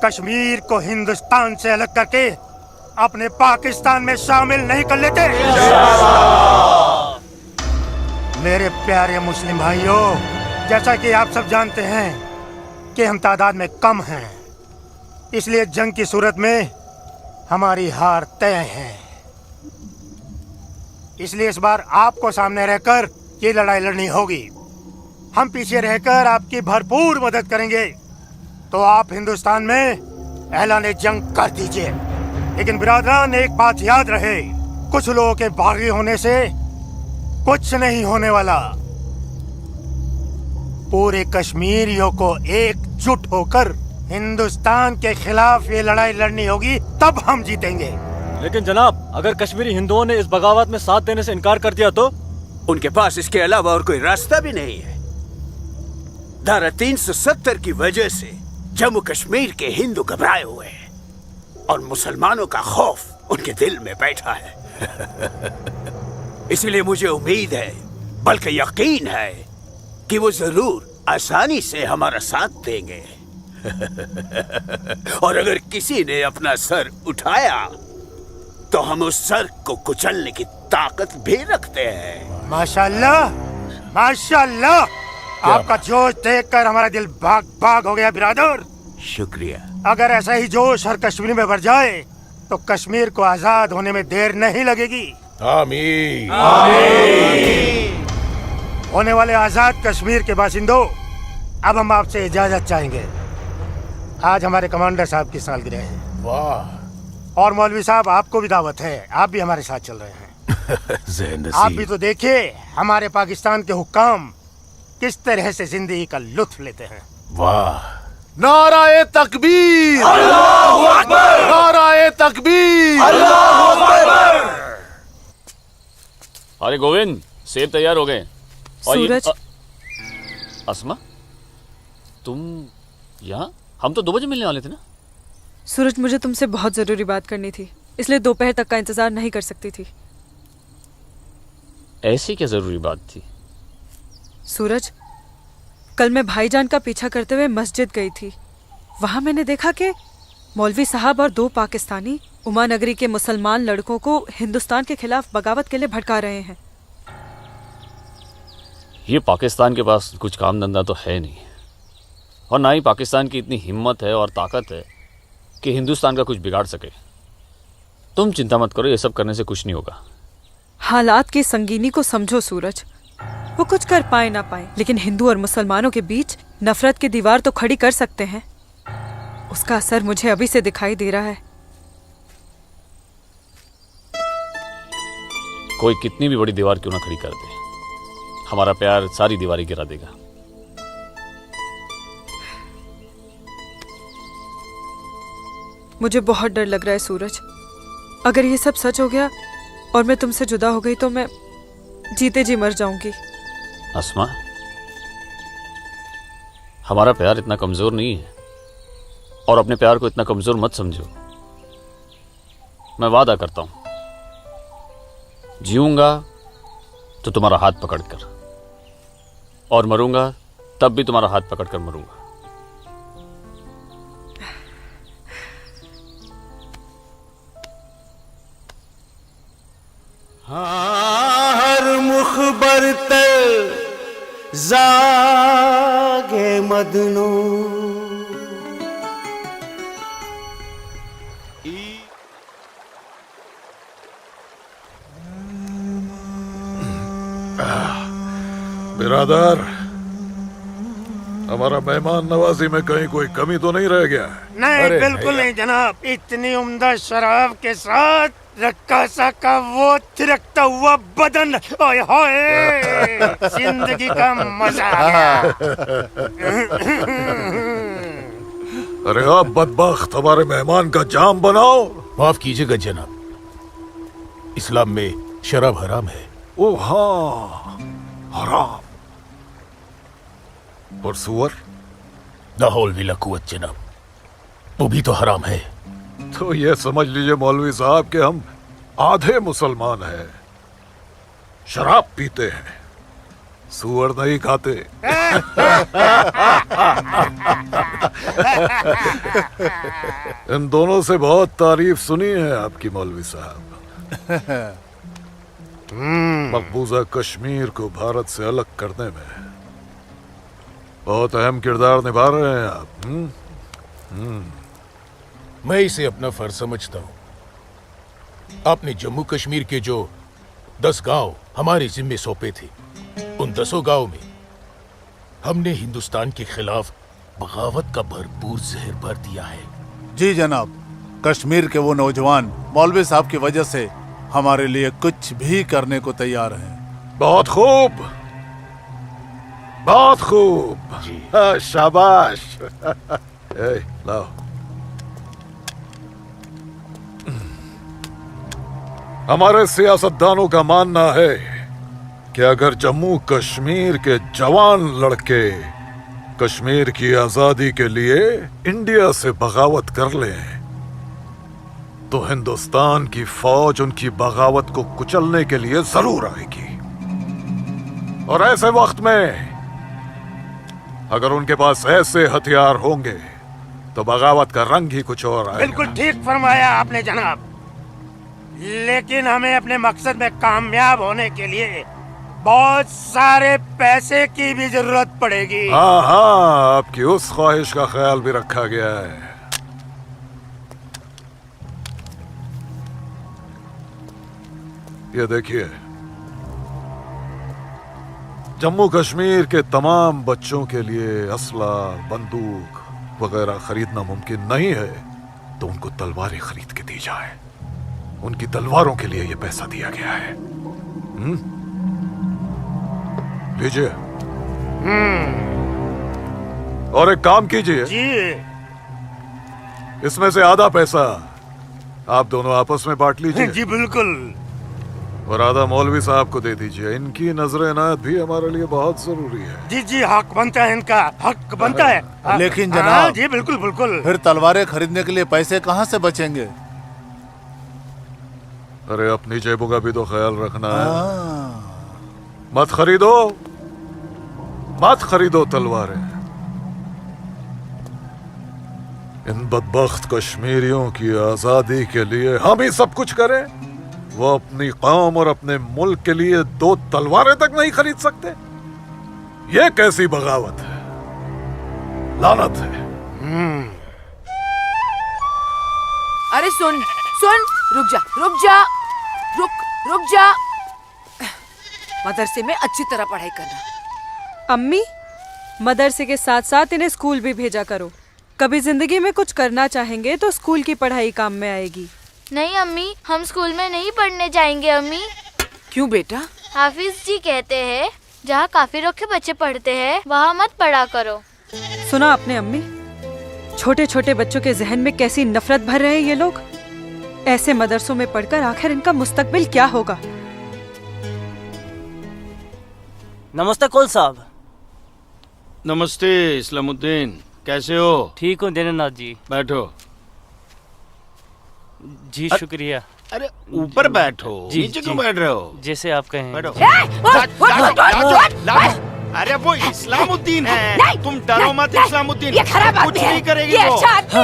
कश्मीर को हिंदुस्तान से अलग करके अपने पाकिस्तान में शामिल नहीं कर लेते। मेरे प्यारे मुस्लिम भाइयों, जैसा कि आप सब जानते हैं कि हम तादाद में कम हैं, इसलिए जंग की सूरत में हमारी हार तय है। इसलिए इस बार आपको सामने रहकर ये लड़ाई लड़नी होगी। हम पीछे रहकर आपकी भरपूर मदद करेंगे। तो आप हिंदुस्तान में ऐलान जंग कर दीजिए। लेकिन बिरादरान, एक बात याद रहे, कुछ लोगों के बागी होने से कुछ नहीं होने वाला। पूरे कश्मीरियों को एकजुट होकर हिंदुस्तान के खिलाफ ये लड़ाई लड़नी होगी, तब हम जीतेंगे। लेकिन जनाब, अगर कश्मीरी हिंदुओं ने इस बगावत में साथ देने से इनकार कर दिया तो? उनके पास इसके अलावा और कोई रास्ता भी नहीं है। धारा 370 की वजह से जम्मू कश्मीर के हिंदू घबराए हुए हैं और मुसलमानों का खौफ उनके दिल में बैठा है। इसलिए मुझे उम्मीद है, बल्कि यकीन है, कि वो जरूर आसानी से हमारा साथ देंगे। और अगर किसी ने अपना सर उठाया तो हम उस सर को कुचलने की ताकत भी रखते हैं। माशाल्लाह, माशाल्लाह, आपका जोश देखकर हमारा दिल भाग भाग हो गया बिरादर। शुक्रिया। अगर ऐसा ही जोश हर कश्मीर में भर जाए तो कश्मीर को आजाद होने में देर नहीं लगेगी। आमीन। आमीन। होने वाले आजाद कश्मीर के बाशिंदों, अब हम आपसे इजाजत चाहेंगे। आज हमारे कमांडर साहब की सालगिरह है। वाह। और मौलवी साहब, आपको भी दावत है, आप भी हमारे साथ चल रहे हैं। आप भी तो देखिए हमारे पाकिस्तान के हुक्काम किस तरह से जिंदगी का लुत्फ लेते हैं। वाह। नाराए तकबीर, अल्लाहू अकबर, नाराए तकबीर, अल्लाहू अकबर। अरे गोविंद, सेब तैयार हो गए। सूरज। अस्मा, तुम यहाँ? हम तो 2 बजे मिलने वाले थे ना। सूरज, मुझे तुमसे बहुत जरूरी बात करनी थी, इसलिए दोपहर तक का इंतजार नहीं कर सकती थी। ऐसी क्या जरूरी बात थी? सूरज, कल मैं भाईजान का पीछा करते हुए मस्जिद गई थी। वहां मैंने देखा कि मौलवी साहब और 2 पाकिस्तानी उमा नगरी के मुसलमान लड़कों को हिंदुस्तान के खिलाफ बगावत के लिए भड़का रहे हैं। ये पाकिस्तान के पास कुछ काम धंधा तो है नहीं, और ना ही पाकिस्तान की इतनी हिम्मत है और ताकत है कि हिंदुस्तान का कुछ बिगाड़ सके। तुम चिंता मत करो, ये सब करने से कुछ नहीं होगा। हालात की संगीनी को समझो सूरज। वो कुछ कर पाए ना पाए, लेकिन हिंदू और मुसलमानों के बीच नफरत की दीवार तो खड़ी कर सकते हैं। उसका असर मुझे अभी से दिखाई दे रहा है। कोई कितनी भी बड़ी दीवार क्यों ना खड़ी कर दे, हमारा प्यार सारी दीवारें गिरा देगा। मुझे बहुत डर लग रहा है सूरज। अगर ये सब सच हो गया और मैं तुमसे जुदा हो गई तो मैं जीते जी मर जाऊंगी। अस्मा, हमारा प्यार इतना कमजोर नहीं है, और अपने प्यार को इतना कमजोर मत समझो। मैं वादा करता हूं, जीऊंगा तो तुम्हारा हाथ पकड़कर, और मरूंगा तब भी तुम्हारा हाथ पकड़कर मरूंगा। हर मुखबर तर जागे मदनो बिरादर, हमारा मेहमान नवाजी में कहीं कोई कमी तो नहीं रह गया? नहीं, बिल्कुल नहीं जनाब। इतनी उम्दा शराब के साथ रक्कासा का वो थिरकता हुआ बदन, ओए होए, जिंदगी का मजा आ गया। अरे आप बदबख्त, हमारे मेहमान का जाम बनाओ। माफ कीजिएगा जनाब, इस्लाम में शराब हराम है। ओ हाँ, हराम। और सुअर? ला हौल वला कुव्वत जनाब, वो भी तो हराम है। तो ये समझ लीजिए मौलवी साहब कि हम आधे मुसलमान हैं, शराब पीते हैं, सुअर नहीं खाते। इन दोनों से बहुत तारीफ सुनी है आपकी मौलवी साहब। मकबूजा कश्मीर को भारत से अलग करने में बहुत अहम किरदार निभा रहे हैं आप। मैं इसे अपना फर्ज समझता हूँ। आपने जम्मू कश्मीर के जो 10 गांव हमारे जिम्मे सौंपे थे, उन 10 गांव में हमने हिंदुस्तान के खिलाफ बगावत का भरपूर जहर भर दिया है। जी जनाब, कश्मीर के वो नौजवान मौलवी साहब की वजह से हमारे लिए कुछ भी करने को तैयार हैं। बहुत खूब, बहुत खूब, शाबाश। लाओ। हमारे सियासतदानों का मानना है कि अगर जम्मू कश्मीर के जवान लड़के कश्मीर की आजादी के लिए इंडिया से बगावत कर लें तो हिंदुस्तान की फौज उनकी बगावत को कुचलने के लिए जरूर आएगी। और ऐसे वक्त में अगर उनके पास ऐसे हथियार होंगे तो बगावत का रंग ही कुछ और आएगा। बिल्कुल ठीक फरमाया आपने जनाब, लेकिन हमें अपने मकसद में कामयाब होने के लिए बहुत सारे पैसे की भी जरूरत पड़ेगी। हाँ हाँ, आपकी उस ख्वाहिश का ख्याल भी रखा गया है। ये देखिए, जम्मू कश्मीर के तमाम बच्चों के लिए असला, बंदूक वगैरह खरीदना मुमकिन नहीं है, तो उनको तलवारें खरीद के दी जाए। उनकी तलवारों के लिए ये पैसा दिया गया है। लीजिए। और एक काम कीजिए जी, इसमें से आधा पैसा आप दोनों आपस में बांट लीजिए। जी बिल्कुल। और आधा मौलवी साहब को दे दीजिए। इनकी नजर इनायत भी हमारे लिए बहुत जरूरी है। जी जी, हक बनता है, इनका हक बनता है। लेकिन जनाब, जी बिल्कुल बिल्कुल। फिर तलवारें खरीदने के लिए पैसे कहाँ से बचेंगे? अरे अपनी जेबों का भी तो ख्याल रखना है। मत खरीदो, मत खरीदो तलवारें। इन बदबख्त कश्मीरियों की आजादी के लिए हम ही सब कुछ करें, वो अपनी कौम और अपने मुल्क के लिए 2 तलवारें तक नहीं खरीद सकते। ये कैसी बगावत है? लानत है। अरे सुन सुन, रुक जा। मदरसे में अच्छी तरह पढ़ाई करना। अम्मी, मदरसे के साथ साथ इन्हें स्कूल भी भेजा करो। कभी जिंदगी में कुछ करना चाहेंगे तो स्कूल की पढ़ाई काम में आएगी। नहीं अम्मी, हम स्कूल में नहीं पढ़ने जाएंगे अम्मी। क्यों बेटा? हाफिज जी कहते हैं जहाँ काफिरों के बच्चे पढ़ते हैं वहाँ मत पढ़ा करो। सुना आपने अम्मी? छोटे छोटे बच्चों के जहन में कैसी नफरत भर रहे हैं ये लोग। ऐसे मदरसों में पढ़कर आखिर इनका मुस्तकबिल क्या होगा? नमस्ते कौल साहब। नमस्ते इस्लामुद्दीन, कैसे हो? ठीक हूँ दीनानाथ जी। बैठो। जी शुक्रिया। अरे ऊपर बैठो, नीचे क्यों बैठ रहे हो? जैसे आप कहें। बैठो। अरे वो इस्लामुद्दीन है, तुम डरो मत इस्लामुद्दीन, ये खराब कुछ आदमी है। नहीं करेगी ये वो। अच्छा आदमी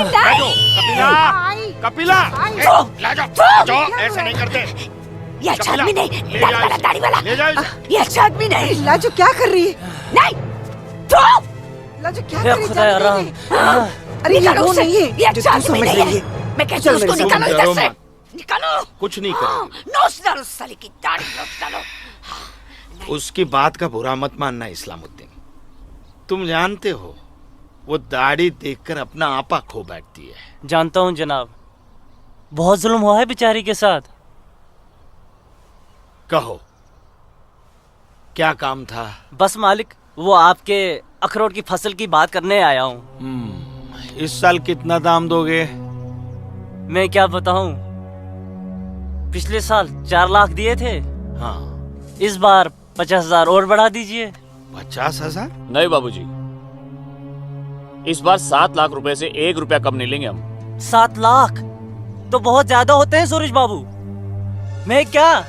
नहीं। कपिला, ऐसे नहीं करते। ये अच्छा आदमी नहीं, दाढ़ी वाला। ले जाओ इसे। ये अच्छा आदमी नहीं। लाजो क्या कर रही है? नहीं, तो लाजो क्या हे कर रही खुदा राम। अरे ये निकालो वो उसे। नहीं है ये अच्छा जो तू आदमी समझ नहीं रही है। है। मैं कहती चल हूँ उसको मेरे निकालो साथ। इधर डरो से। मत। निकालो। कुछ नहीं करेगी। नोच डालो साले की दाढ़ी, नोच डालो। उसकी बात का बुरा मत मानना इस्लामुद्दीन। तुम जानते हो वो दाढ़ी देखकर अपना आपा खो बैठती है। जानता हूँ जनाब, बहुत जुल्म हुआ है बेचारी के साथ। कहो क्या काम था? बस मालिक, वो आपके अखरोट की फसल की बात करने आया हूँ। इस साल कितना दाम दोगे? मैं क्या बताऊं, पिछले साल 4 लाख दिए थे। हाँ, इस बार 50,000 और बढ़ा दीजिए। 50,000? नहीं बाबूजी, इस बार 7 लाख रुपए से 1 रुपया कम नहीं लेंगे हम। 7 लाख तो बहुत ज्यादा होते हैं सूरज बाबू। मैं क्या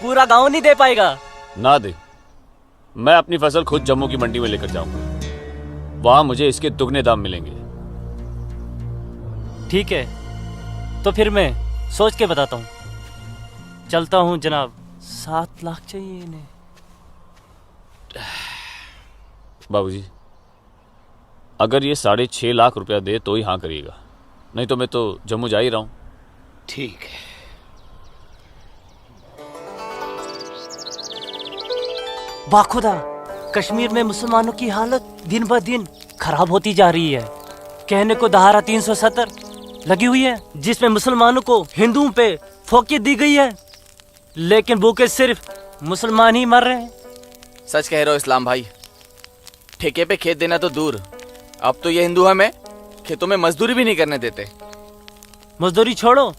पूरा गांव नहीं दे पाएगा? ना दे, मैं अपनी फसल खुद जम्मू की मंडी में लेकर जाऊंगा। वहां मुझे इसके दुगने दाम मिलेंगे। ठीक है, तो फिर मैं सोच के बताता हूँ। चलता हूँ जनाब। 7 लाख चाहिए इन्हें। बाबूजी, अगर ये 6.5 लाख रुपया दे तो ही हाँ करिएगा, नहीं तो मैं तो जम्मू जा ही रहा हूँ। ठीक है। बाखुदा, कश्मीर में मुसलमानों की हालत दिन ब दिन खराब होती जा रही है। कहने को धारा 370 लगी हुई है जिसमें मुसलमानों को हिंदुओं पे फोकियत दी गई है, लेकिन भूखे सिर्फ मुसलमान ही मर रहे हैं। सच कह रहे हो इस्लाम भाई, ठेके पे खेत देना तो दूर, अब तो ये हिंदू हमें खेतों में मजदूरी भी नहीं करने देते। मजदूरी छोड़ो,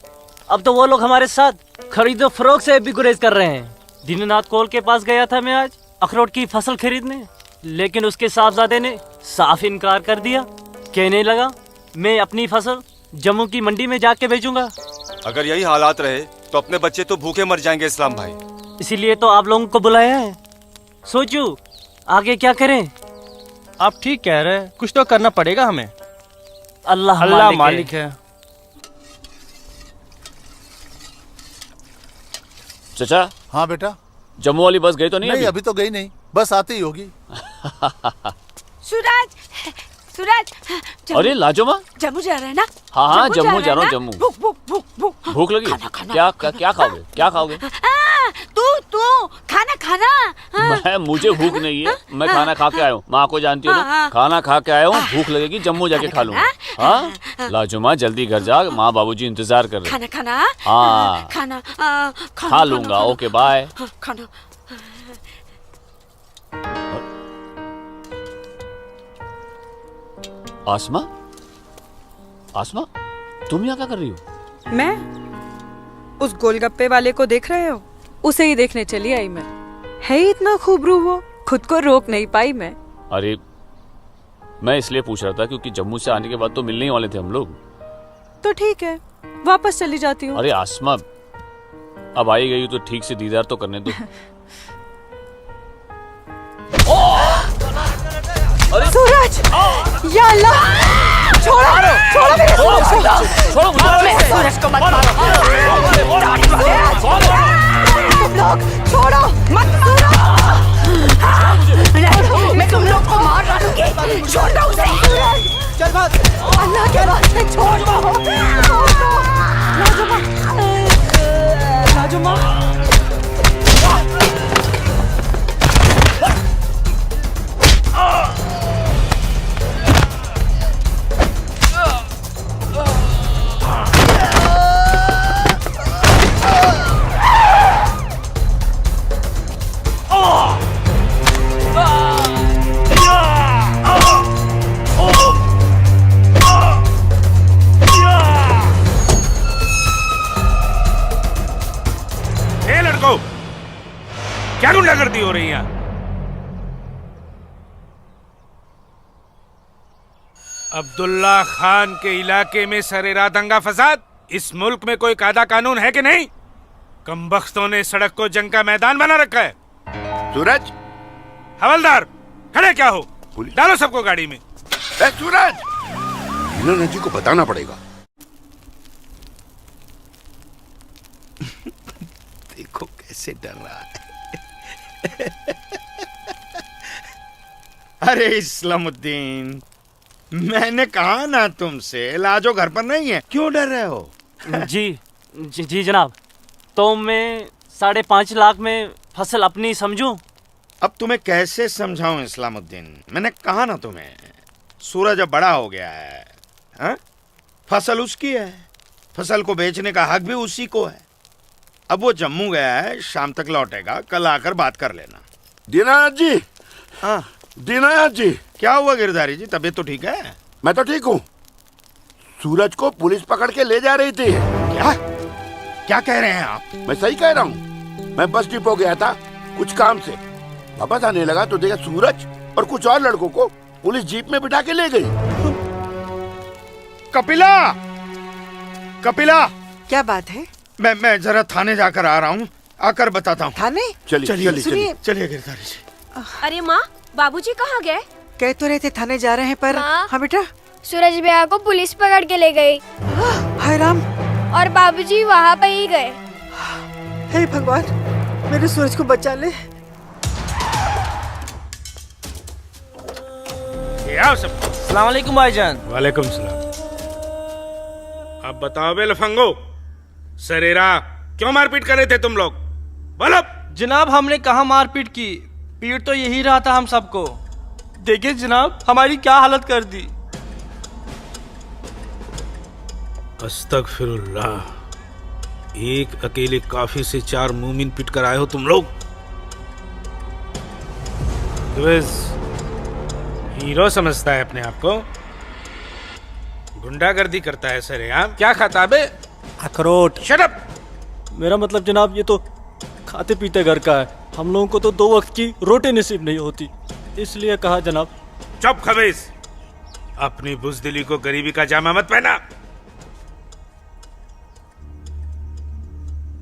अब तो वो लोग हमारे साथ खरीदो फरोख्त से भी गुरेज कर रहे हैं। दीननाथ कौल के पास गया था मैं आज अखरोट की फसल खरीदने, लेकिन उसके साहबजादे ने साफ इनकार कर दिया। कहने लगा मैं अपनी फसल जम्मू की मंडी में जाके बेचूंगा। अगर यही हालात रहे तो अपने बच्चे तो भूखे मर जाएंगे इस्लाम भाई। इसीलिए तो आप लोगों को बुलाया है। सोचो आगे क्या करें। आप ठीक कह रहे हैं, कुछ तो करना पड़ेगा हमें। अल्लाह मालिक है। चचा। हाँ बेटा। जम्मू वाली बस गई तो नहीं? नहीं अभी तो गई नहीं, बस आती ही होगी। सूरज, सूरज। अरे लाजोमा, जम्मू जा रहे हैं ना? हाँ जम्मू जा रहा हूँ। जम्मू भूख लगी? खाना, क्या खाओगे? क्या खाओगे? तू खाना खाना। मुझे भूख नहीं है, मैं खाना खा के आया हूँ। माँ को जानती हो ना, खाना खा के आया हूँ। भूख लगेगी जम्मू जाके खा लूंगा। हाँ लाजुमा जल्दी घर जा, माँ बाबूजी इंतजार कर रहे। खाना हाँ खाना खा लूंगा। Okay bye. खाना। आसमा, आसमा तुम यहाँ क्या कर रही हो? मैं उस गोलगप्पे वाले को देख रहे हो? उसे ही देखने चली आई मैं। है ही इतना खूबरू वो, खुद को रोक नहीं पाई मैं। अरे मैं इसलिए पूछ रहा था क्योंकि जम्मू से आने के बाद तो मिलने ही वाले थे हम लोग। तो ठीक है, वापस चली जाती हूँ। अरे आसमा, अब आई गई तो ठीक से दीदार तो करने दो। सूरज, या अल्लाह, छोड़ो मेरे सूरज को मत मारो। तुम लोग छोड़ो मत मारो। मैं को। क्या गुंडागर्दी हो रही है यहाँ? अब्दुल्ला खान के इलाके में सरेरा दंगा फसाद। इस मुल्क में कोई कायदा कानून है कि नहीं? कमबख्तों ने सड़क को जंग का मैदान बना रखा है। सूरज, हवलदार खड़े क्या हो? डालो सबको गाड़ी में। सूरज, मीना जी को बताना पड़ेगा। देखो कैसे डर रहा है। अरे इस्लामुद्दीन, मैंने कहा ना तुमसे, लाजो घर पर नहीं है, क्यों डर रहे हो? जी जनाब। तो मैं 5.5 लाख में फसल अपनी समझूं? अब तुम्हें कैसे समझाऊं इस्लामुद्दीन? मैंने कहा ना तुम्हें, सूरज अब बड़ा हो गया है, हा? फसल उसकी है, फसल को बेचने का हक भी उसी को है। अब वो जम्मू गया है, शाम तक लौटेगा, कल आकर बात कर लेना। दीनानाथ जी। हाँ दीनानाथ जी। क्या हुआ गिरधारी जी, तबीयत तो ठीक है? मैं तो ठीक हूँ। सूरज को पुलिस पकड़ के ले जा रही थी। क्या क्या कह रहे हैं आप? मैं सही कह रहा हूँ। मैं बस डिपो गया था कुछ काम से, वापस आने लगा तो देखा सूरज और कुछ और लड़कों को पुलिस जीप में बिठा के ले गई। कपिला, कपिला, क्या बात है? मैं जरा थाने जाकर आ रहा हूँ, आकर बताता हूँ। थाने? चलिए गिरधारी जी। अरे माँ, बाबूजी कहाँ गए? कह तो रहे थे थाने जा रहे हैं पर। हाँ बेटा। सूरज भैया को पुलिस पकड़ के ले गई। हाय राम। और बाबूजी वहाँ पे ही गए। हे भगवान, मेरे सूरज को बचा ले। अस्सलाम वालेकुम भाईजान। वालेकुम सलाम। अब बताओ बे लफंगो, सरेरा क्यों मारपीट कर रहे थे तुम लोग? बोलो। जनाब हमने कहा मारपीट की, पीट तो यही रहा था हम सबको। देखिए जनाब हमारी क्या हालत कर दी। अस्तगफिरुल्लाह, एक अकेले काफी से 4 मूमिन पिट कर आए हो तुम लोग। हीरो समझता है अपने आप को, गुंडागर्दी करता है सरेआम। क्या खाता बे? अखरोट। Shut up. मेरा मतलब जनाब ये तो खाते पीते घर का है, हम लोगों को तो 2 वक्त की रोटी नसीब नहीं होती, इसलिए कहा जनाब। चुप खबीस, अपनी बुज़दिली को गरीबी का जामा मत पहना।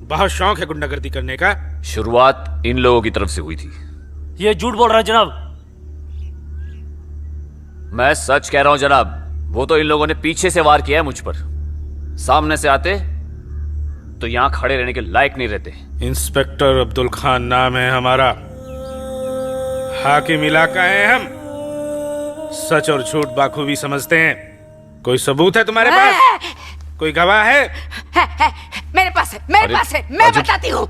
बहुत शौक है गुंडागर्दी करने का। शुरुआत इन लोगों की तरफ से हुई थी। ये झूठ बोल रहा है जनाब। मैं सच कह रहा हूं जनाब, वो तो इन लोगों ने पीछे से वार किया है मुझ पर। सामने से आते तो यहां खड़े रहने के लायक नहीं रहते। इंस्पेक्टर अब्दुल खान नाम है हमारा, हाकिम इलाका है हम, सच और झूठ बाखूबी समझते हैं। कोई सबूत है तुम्हारे पास? कोई गवाह है? मेरे पास है, मेरे पास है, मैं बताती हूँ।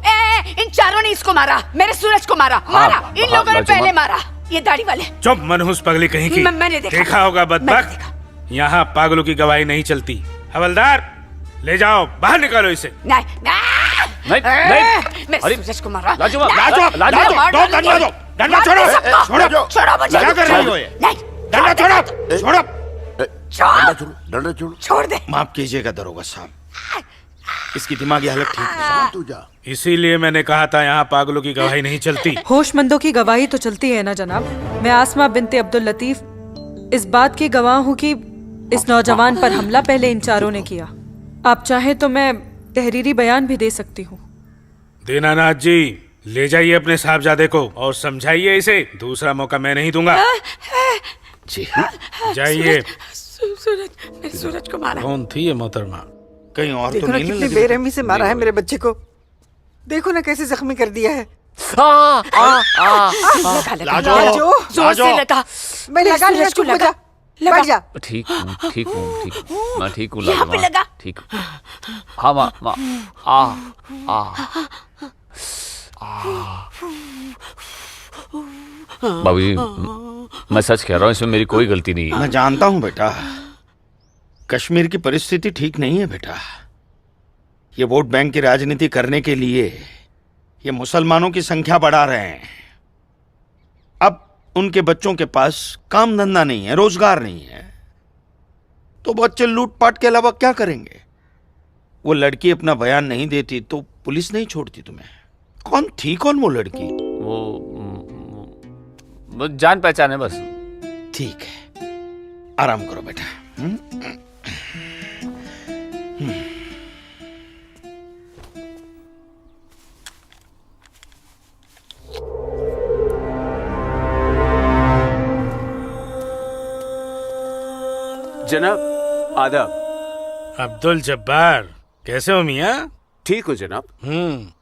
इन चारों ने इसको मारा, मेरे सूरज को मारा। इन लोगों ने पहले मारा, ये दाढ़ी वाले। चुप मनहूस पगली कहीं की। मैंने देखा होगा बदबख्त, यहाँ पागलों की गवाही नहीं चलती। हवलदार ले जाओ, बाहर निकालो इसे। नहीं मेरे सूरज को मारा। लाजवाब, डंडा छोड़ो, क्या कर रही हो ये? डंडा छोड़ो, डंडा छोड़ो। छोड़ दे। माफ कीजिएगा दरोगा साहब, इसकी दिमागी हालत ठीक नहीं। तू जा। इसीलिए मैंने कहा था यहाँ पागलों की गवाही नहीं चलती। होशमंदों की गवाही तो चलती है ना जनाब। मैं आसमा बिनते अब्दुल लतीफ इस बात की गवाह हूँ कि इस नौजवान पर हमला पहले इन चारों ने किया। आप चाहें तो मैं तहरीरी बयान भी दे सकती हूँ। दीनानाथ जी, ले जाइए अपने साहबजादे को और समझाइए इसे, दूसरा मौका मैं नहीं दूंगा। जी जाइए। सूरज, मेरे सूरज को मारा। कौन थी ये मोहतरमा? कहीं और देखो तो ना नहीं कितनी लगी? बेरहमी से मारा है मेरे बच्चे को। देखो ना कैसे जख्मी कर दिया है। लाजो, जोर से लगा। मैं लगा लिया, चुप हो जा, बैठ जा। ठीक हूँ, ठीक हूँ, ठीक हूँ, मैं ठीक हूँ। यहाँ पे लगा। ठीक। हाँ माँ, बाबूजी, मैं सच कह रहा हूँ, इसमें मेरी कोई गलती नहीं है। मैं जानता हूँ बेटा, कश्मीर की परिस्थिति ठीक नहीं है बेटा। ये वोट बैंक की राजनीति करने के लिए ये मुसलमानों की संख्या बढ़ा रहे हैं। अब उनके बच्चों के पास काम धंधा नहीं है, रोजगार नहीं है, तो बच्चे लूटपाट के अलावा क्या करेंगे? वो लड़की अपना बयान नहीं देती तो पुलिस नहीं छोड़ती तुम्हें। कौन थी कौन वो लड़की? वो जान पहचान है बस। ठीक है, आराम करो बेटा। जनाब आदाब। अब्दुल जब्बार, कैसे हो मियाँ? ठीक हो जनाब।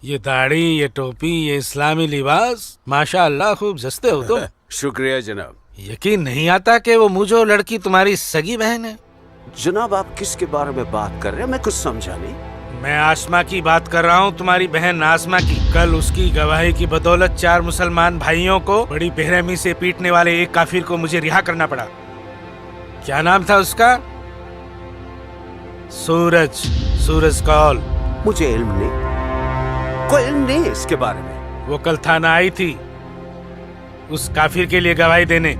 ये दाढ़ी, ये टोपी, ये इस्लामी लिबास, माशाअल्लाह खूब जस्ते हो तुम। शुक्रिया जनाब। यकीन नहीं आता कि वो मुझो लड़की तुम्हारी सगी बहन है। जनाब आप किसके बारे में बात कर रहे हैं? मैं कुछ समझा नहीं। मैं आसमा की बात कर रहा हूँ, तुम्हारी बहन आसमा की। कल उसकी गवाही की बदौलत 4 मुसलमान भाइयों को बड़ी बेरहमी से पीटने वाले एक काफिर को मुझे रिहा करना पड़ा। क्या नाम था उसका? सूरज कौल। मुझे इल्म नहीं, कोई इल्म नहीं है इसके बारे में। वो कल थाना आई थी उस काफिर के लिए गवाही देने।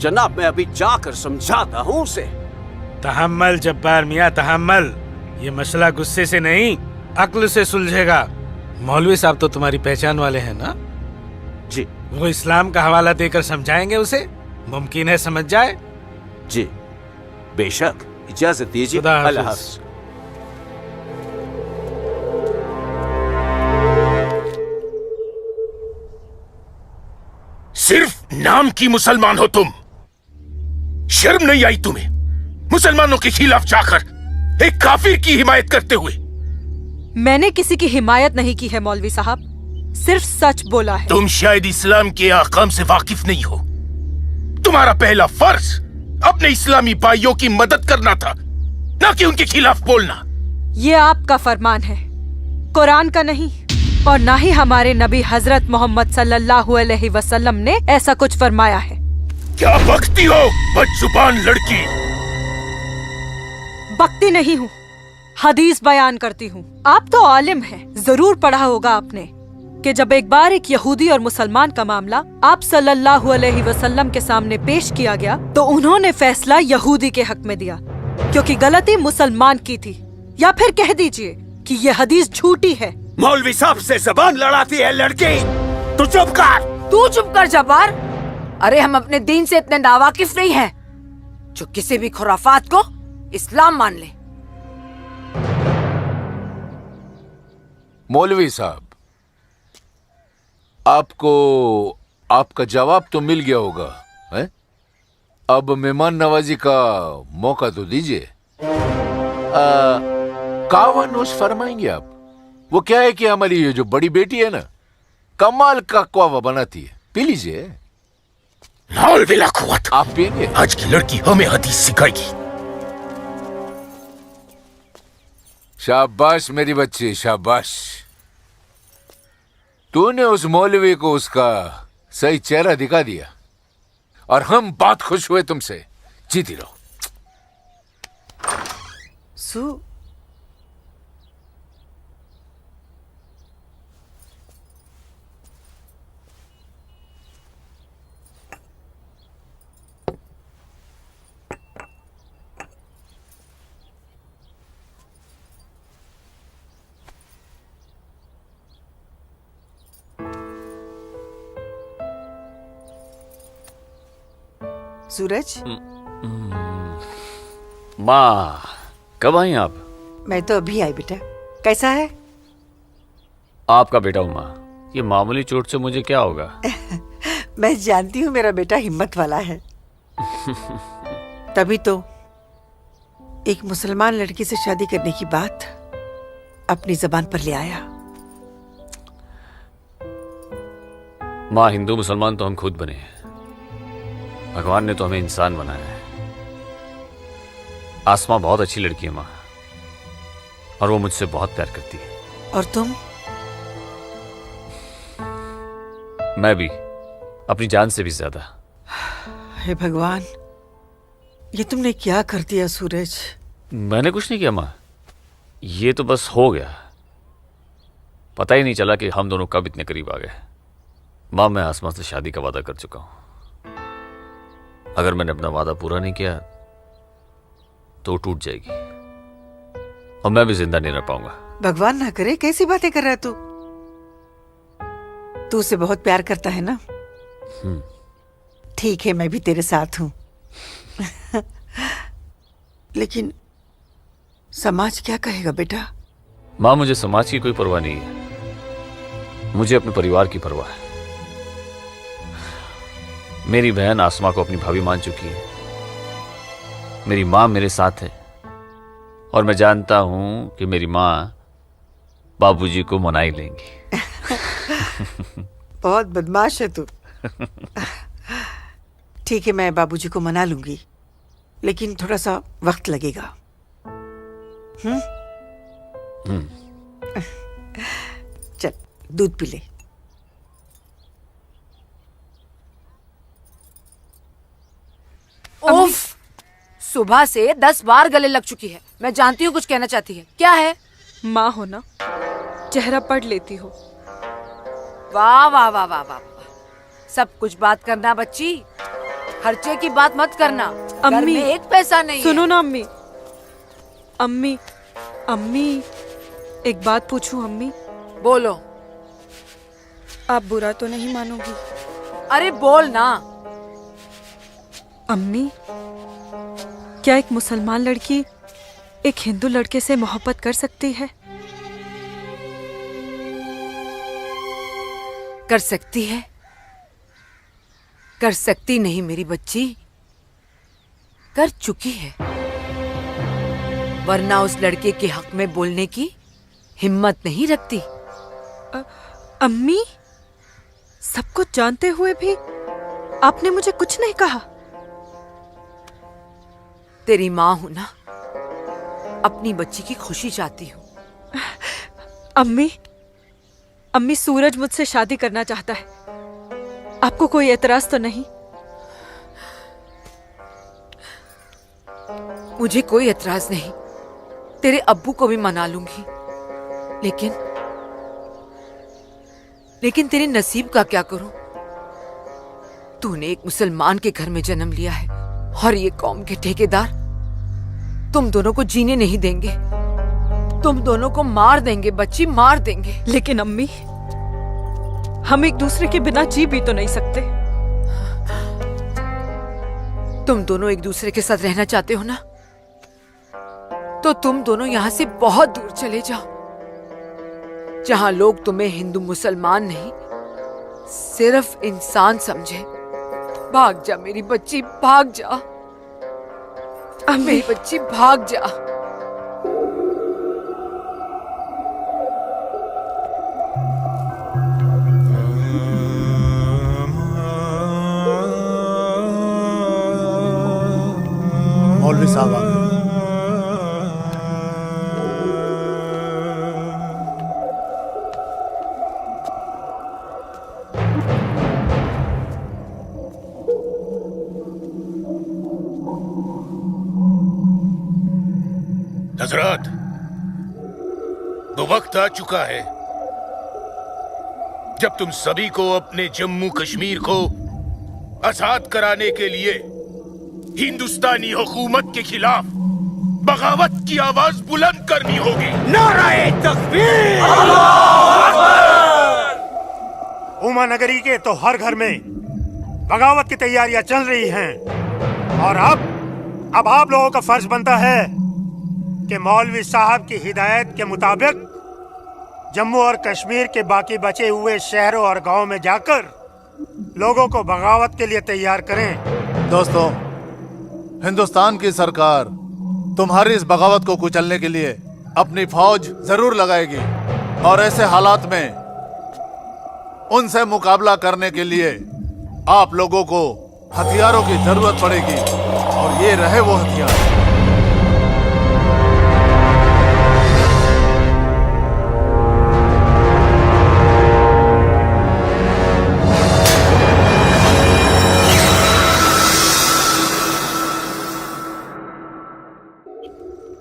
जनाब मैं अभी जाकर समझाता हूँ उसे। तहम्मल जब्बार मियाँ, तहम्मल। ये मसला गुस्से से नहीं, अक्ल से सुलझेगा। मौलवी साहब तो तुम्हारी पहचान वाले हैं ना? जी। वो इस्लाम का हवाला देकर समझाएंगे उसे, मुमकिन है समझ जाए। जी बेशक, इजाजत दीजिए। अल्लाह हाफ़िज़। सिर्फ नाम की मुसलमान हो तुम, शर्म नहीं आई तुम्हें मुसलमानों के खिलाफ जाकर एक काफिर की हिमायत करते हुए? मैंने किसी की हिमायत नहीं की है मौलवी साहब, सिर्फ सच बोला है। तुम शायद इस्लाम के अहकाम से वाकिफ नहीं हो। तुम्हारा पहला फर्ज अपने इस्लामी भाइयों की मदद करना था, ना कि उनके खिलाफ बोलना। ये आपका फरमान है, कुरान का नहीं, और ना ही हमारे नबी हजरत मोहम्मद सल्लल्लाहु अलैहि वसल्लम ने ऐसा कुछ फरमाया है। क्या बकती हो बदजुबान लड़की? बकती नहीं हूँ, हदीस बयान करती हूँ। आप तो आलिम हैं, जरूर पढ़ा होगा आपने कि जब एक बार एक यहूदी और मुसलमान का मामला आप सल्लल्लाहु अलैहि वसल्लम के सामने पेश किया गया तो उन्होंने फैसला यहूदी के हक में दिया, क्योंकि गलती मुसलमान की थी। या फिर कह दीजिए कि ये हदीस झूठी है। मौलवी साहब से जबान लड़ाती है लड़की, तू चुप कर। तू चुप कर जब्बार। अरे हम अपने दीन से इतने नावाकिफ नहीं हैं जो किसी भी खुराफात को इस्लाम मान ले। मौलवी साहब, आपको आपका जवाब तो मिल गया होगा, है? अब मेहमान नवाजी का मौका तो दीजिए। कावा नोश फरमाएंगे आप? वो क्या है कि हमारी ये जो बड़ी बेटी है ना, कमाल का कावा बनाती है, पी लीजिए। आप पिएंगे? आज की लड़की हमें हदीस सिखाएगी। शाबाश मेरी बच्ची, शाबाश। तूने उस मौलवी को उसका सही चेहरा दिखा दिया और हम बहुत खुश हुए तुमसे। जीती रहो। सूरज, माँ कब आई आप? मैं तो अभी आई बेटा। कैसा है? आपका बेटा हूँ माँ, ये मामूली चोट से मुझे क्या होगा? मैं जानती हूँ मेरा बेटा हिम्मत वाला है। तभी तो एक मुसलमान लड़की से शादी करने की बात अपनी जबान पर ले आया। माँ, हिंदू मुसलमान तो हम खुद बने हैं, भगवान ने तो हमें इंसान बनाया है। आसमा बहुत अच्छी लड़की है माँ, और वो मुझसे बहुत प्यार करती है। और तुम? मैं भी, अपनी जान से भी ज्यादा। हे भगवान, ये तुमने क्या कर दिया सूरज? मैंने कुछ नहीं किया माँ, ये तो बस हो गया। पता ही नहीं चला कि हम दोनों कब इतने करीब आ गए। माँ, मैं आसमा से शादी का वादा कर चुका हूं। अगर मैंने अपना वादा पूरा नहीं किया तो टूट जाएगी और मैं भी जिंदा नहीं रह पाऊंगा। भगवान ना करे, कैसी बातें कर रहा है तू? तू उसे बहुत प्यार करता है ना? ठीक है, मैं भी तेरे साथ हूं। लेकिन समाज क्या कहेगा बेटा? माँ, मुझे समाज की कोई परवाह नहीं है, मुझे अपने परिवार की परवाह है। मेरी बहन आसमा को अपनी भाभी मान चुकी है, मेरी माँ मेरे साथ है, और मैं जानता हूं कि मेरी माँ बाबूजी को मना ही लेंगी। बहुत बदमाश है तू। ठीक है, मैं बाबूजी को मना लूंगी, लेकिन थोड़ा सा वक्त लगेगा। चल दूध पी ले। उफ, सुबह से 10 बार गले लग चुकी है। मैं जानती हूँ कुछ कहना चाहती है, क्या है? माँ हो ना, चेहरा पढ़ लेती हो। वाह वाह वाह वाह वाह, सब कुछ बात करना बच्ची, खर्चे की बात मत करना। घर अम्मी, में एक पैसा नहीं सुनो है। ना अम्मी। अम्मी, अम्मी, एक बात पूछूं अम्मी? बोलो। आप बुरा तो नहीं मानोगी? अरे बोल ना। अम्मी, क्या एक मुसलमान लड़की एक हिंदू लड़के से मोहब्बत कर सकती है? कर सकती है, कर सकती नहीं मेरी बच्ची, कर चुकी है। वरना उस लड़के के हक में बोलने की हिम्मत नहीं रखती। अम्मी, सब कुछ जानते हुए भी आपने मुझे कुछ नहीं कहा। तेरी माँ हूं ना, अपनी बच्ची की खुशी चाहती हूँ। अम्मी, अम्मी, सूरज मुझसे शादी करना चाहता है, आपको कोई एतराज तो नहीं? मुझे कोई एतराज नहीं, तेरे अब्बू को भी मना लूंगी, लेकिन तेरे नसीब का क्या करूं? तूने एक मुसलमान के घर में जन्म लिया है, और ये कौम के ठेकेदार तुम दोनों को जीने नहीं देंगे। तुम दोनों को मार देंगे बच्ची, मार देंगे। लेकिन अम्मी, हम एक दूसरे के बिना जी भी तो नहीं सकते। तुम दोनों एक दूसरे के साथ रहना चाहते हो ना, तो तुम दोनों यहाँ से बहुत दूर चले जाओ, जहाँ लोग तुम्हें हिंदू मुसलमान नहीं, सिर्फ इंसान समझे। भाग जा मेरी बच्ची, भाग जा। मेरी बच्ची भाग जा। मौलवी साहब आ गए। हजरत, वो वक्त आ चुका है जब तुम सभी को अपने जम्मू कश्मीर को आजाद कराने के लिए हिंदुस्तानी हुकूमत के खिलाफ बगावत की आवाज बुलंद करनी होगी। नाराए तकबीर! उमा नगरी के तो हर घर में बगावत की तैयारियां चल रही हैं, और अब आप लोगों का फर्ज बनता है कि मौलवी साहब की हिदायत के मुताबिक जम्मू और कश्मीर के बाकी बचे हुए शहरों और गांवों में जाकर लोगों को बगावत के लिए तैयार करें। दोस्तों, हिंदुस्तान की सरकार तुम्हारी इस बगावत को कुचलने के लिए अपनी फौज जरूर लगाएगी, और ऐसे हालात में उनसे मुकाबला करने के लिए आप लोगों को हथियारों की जरूरत पड़ेगी, और ये रहे वो हथियार।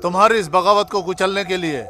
तुम्हारी इस बगावत को कुचलने के लिए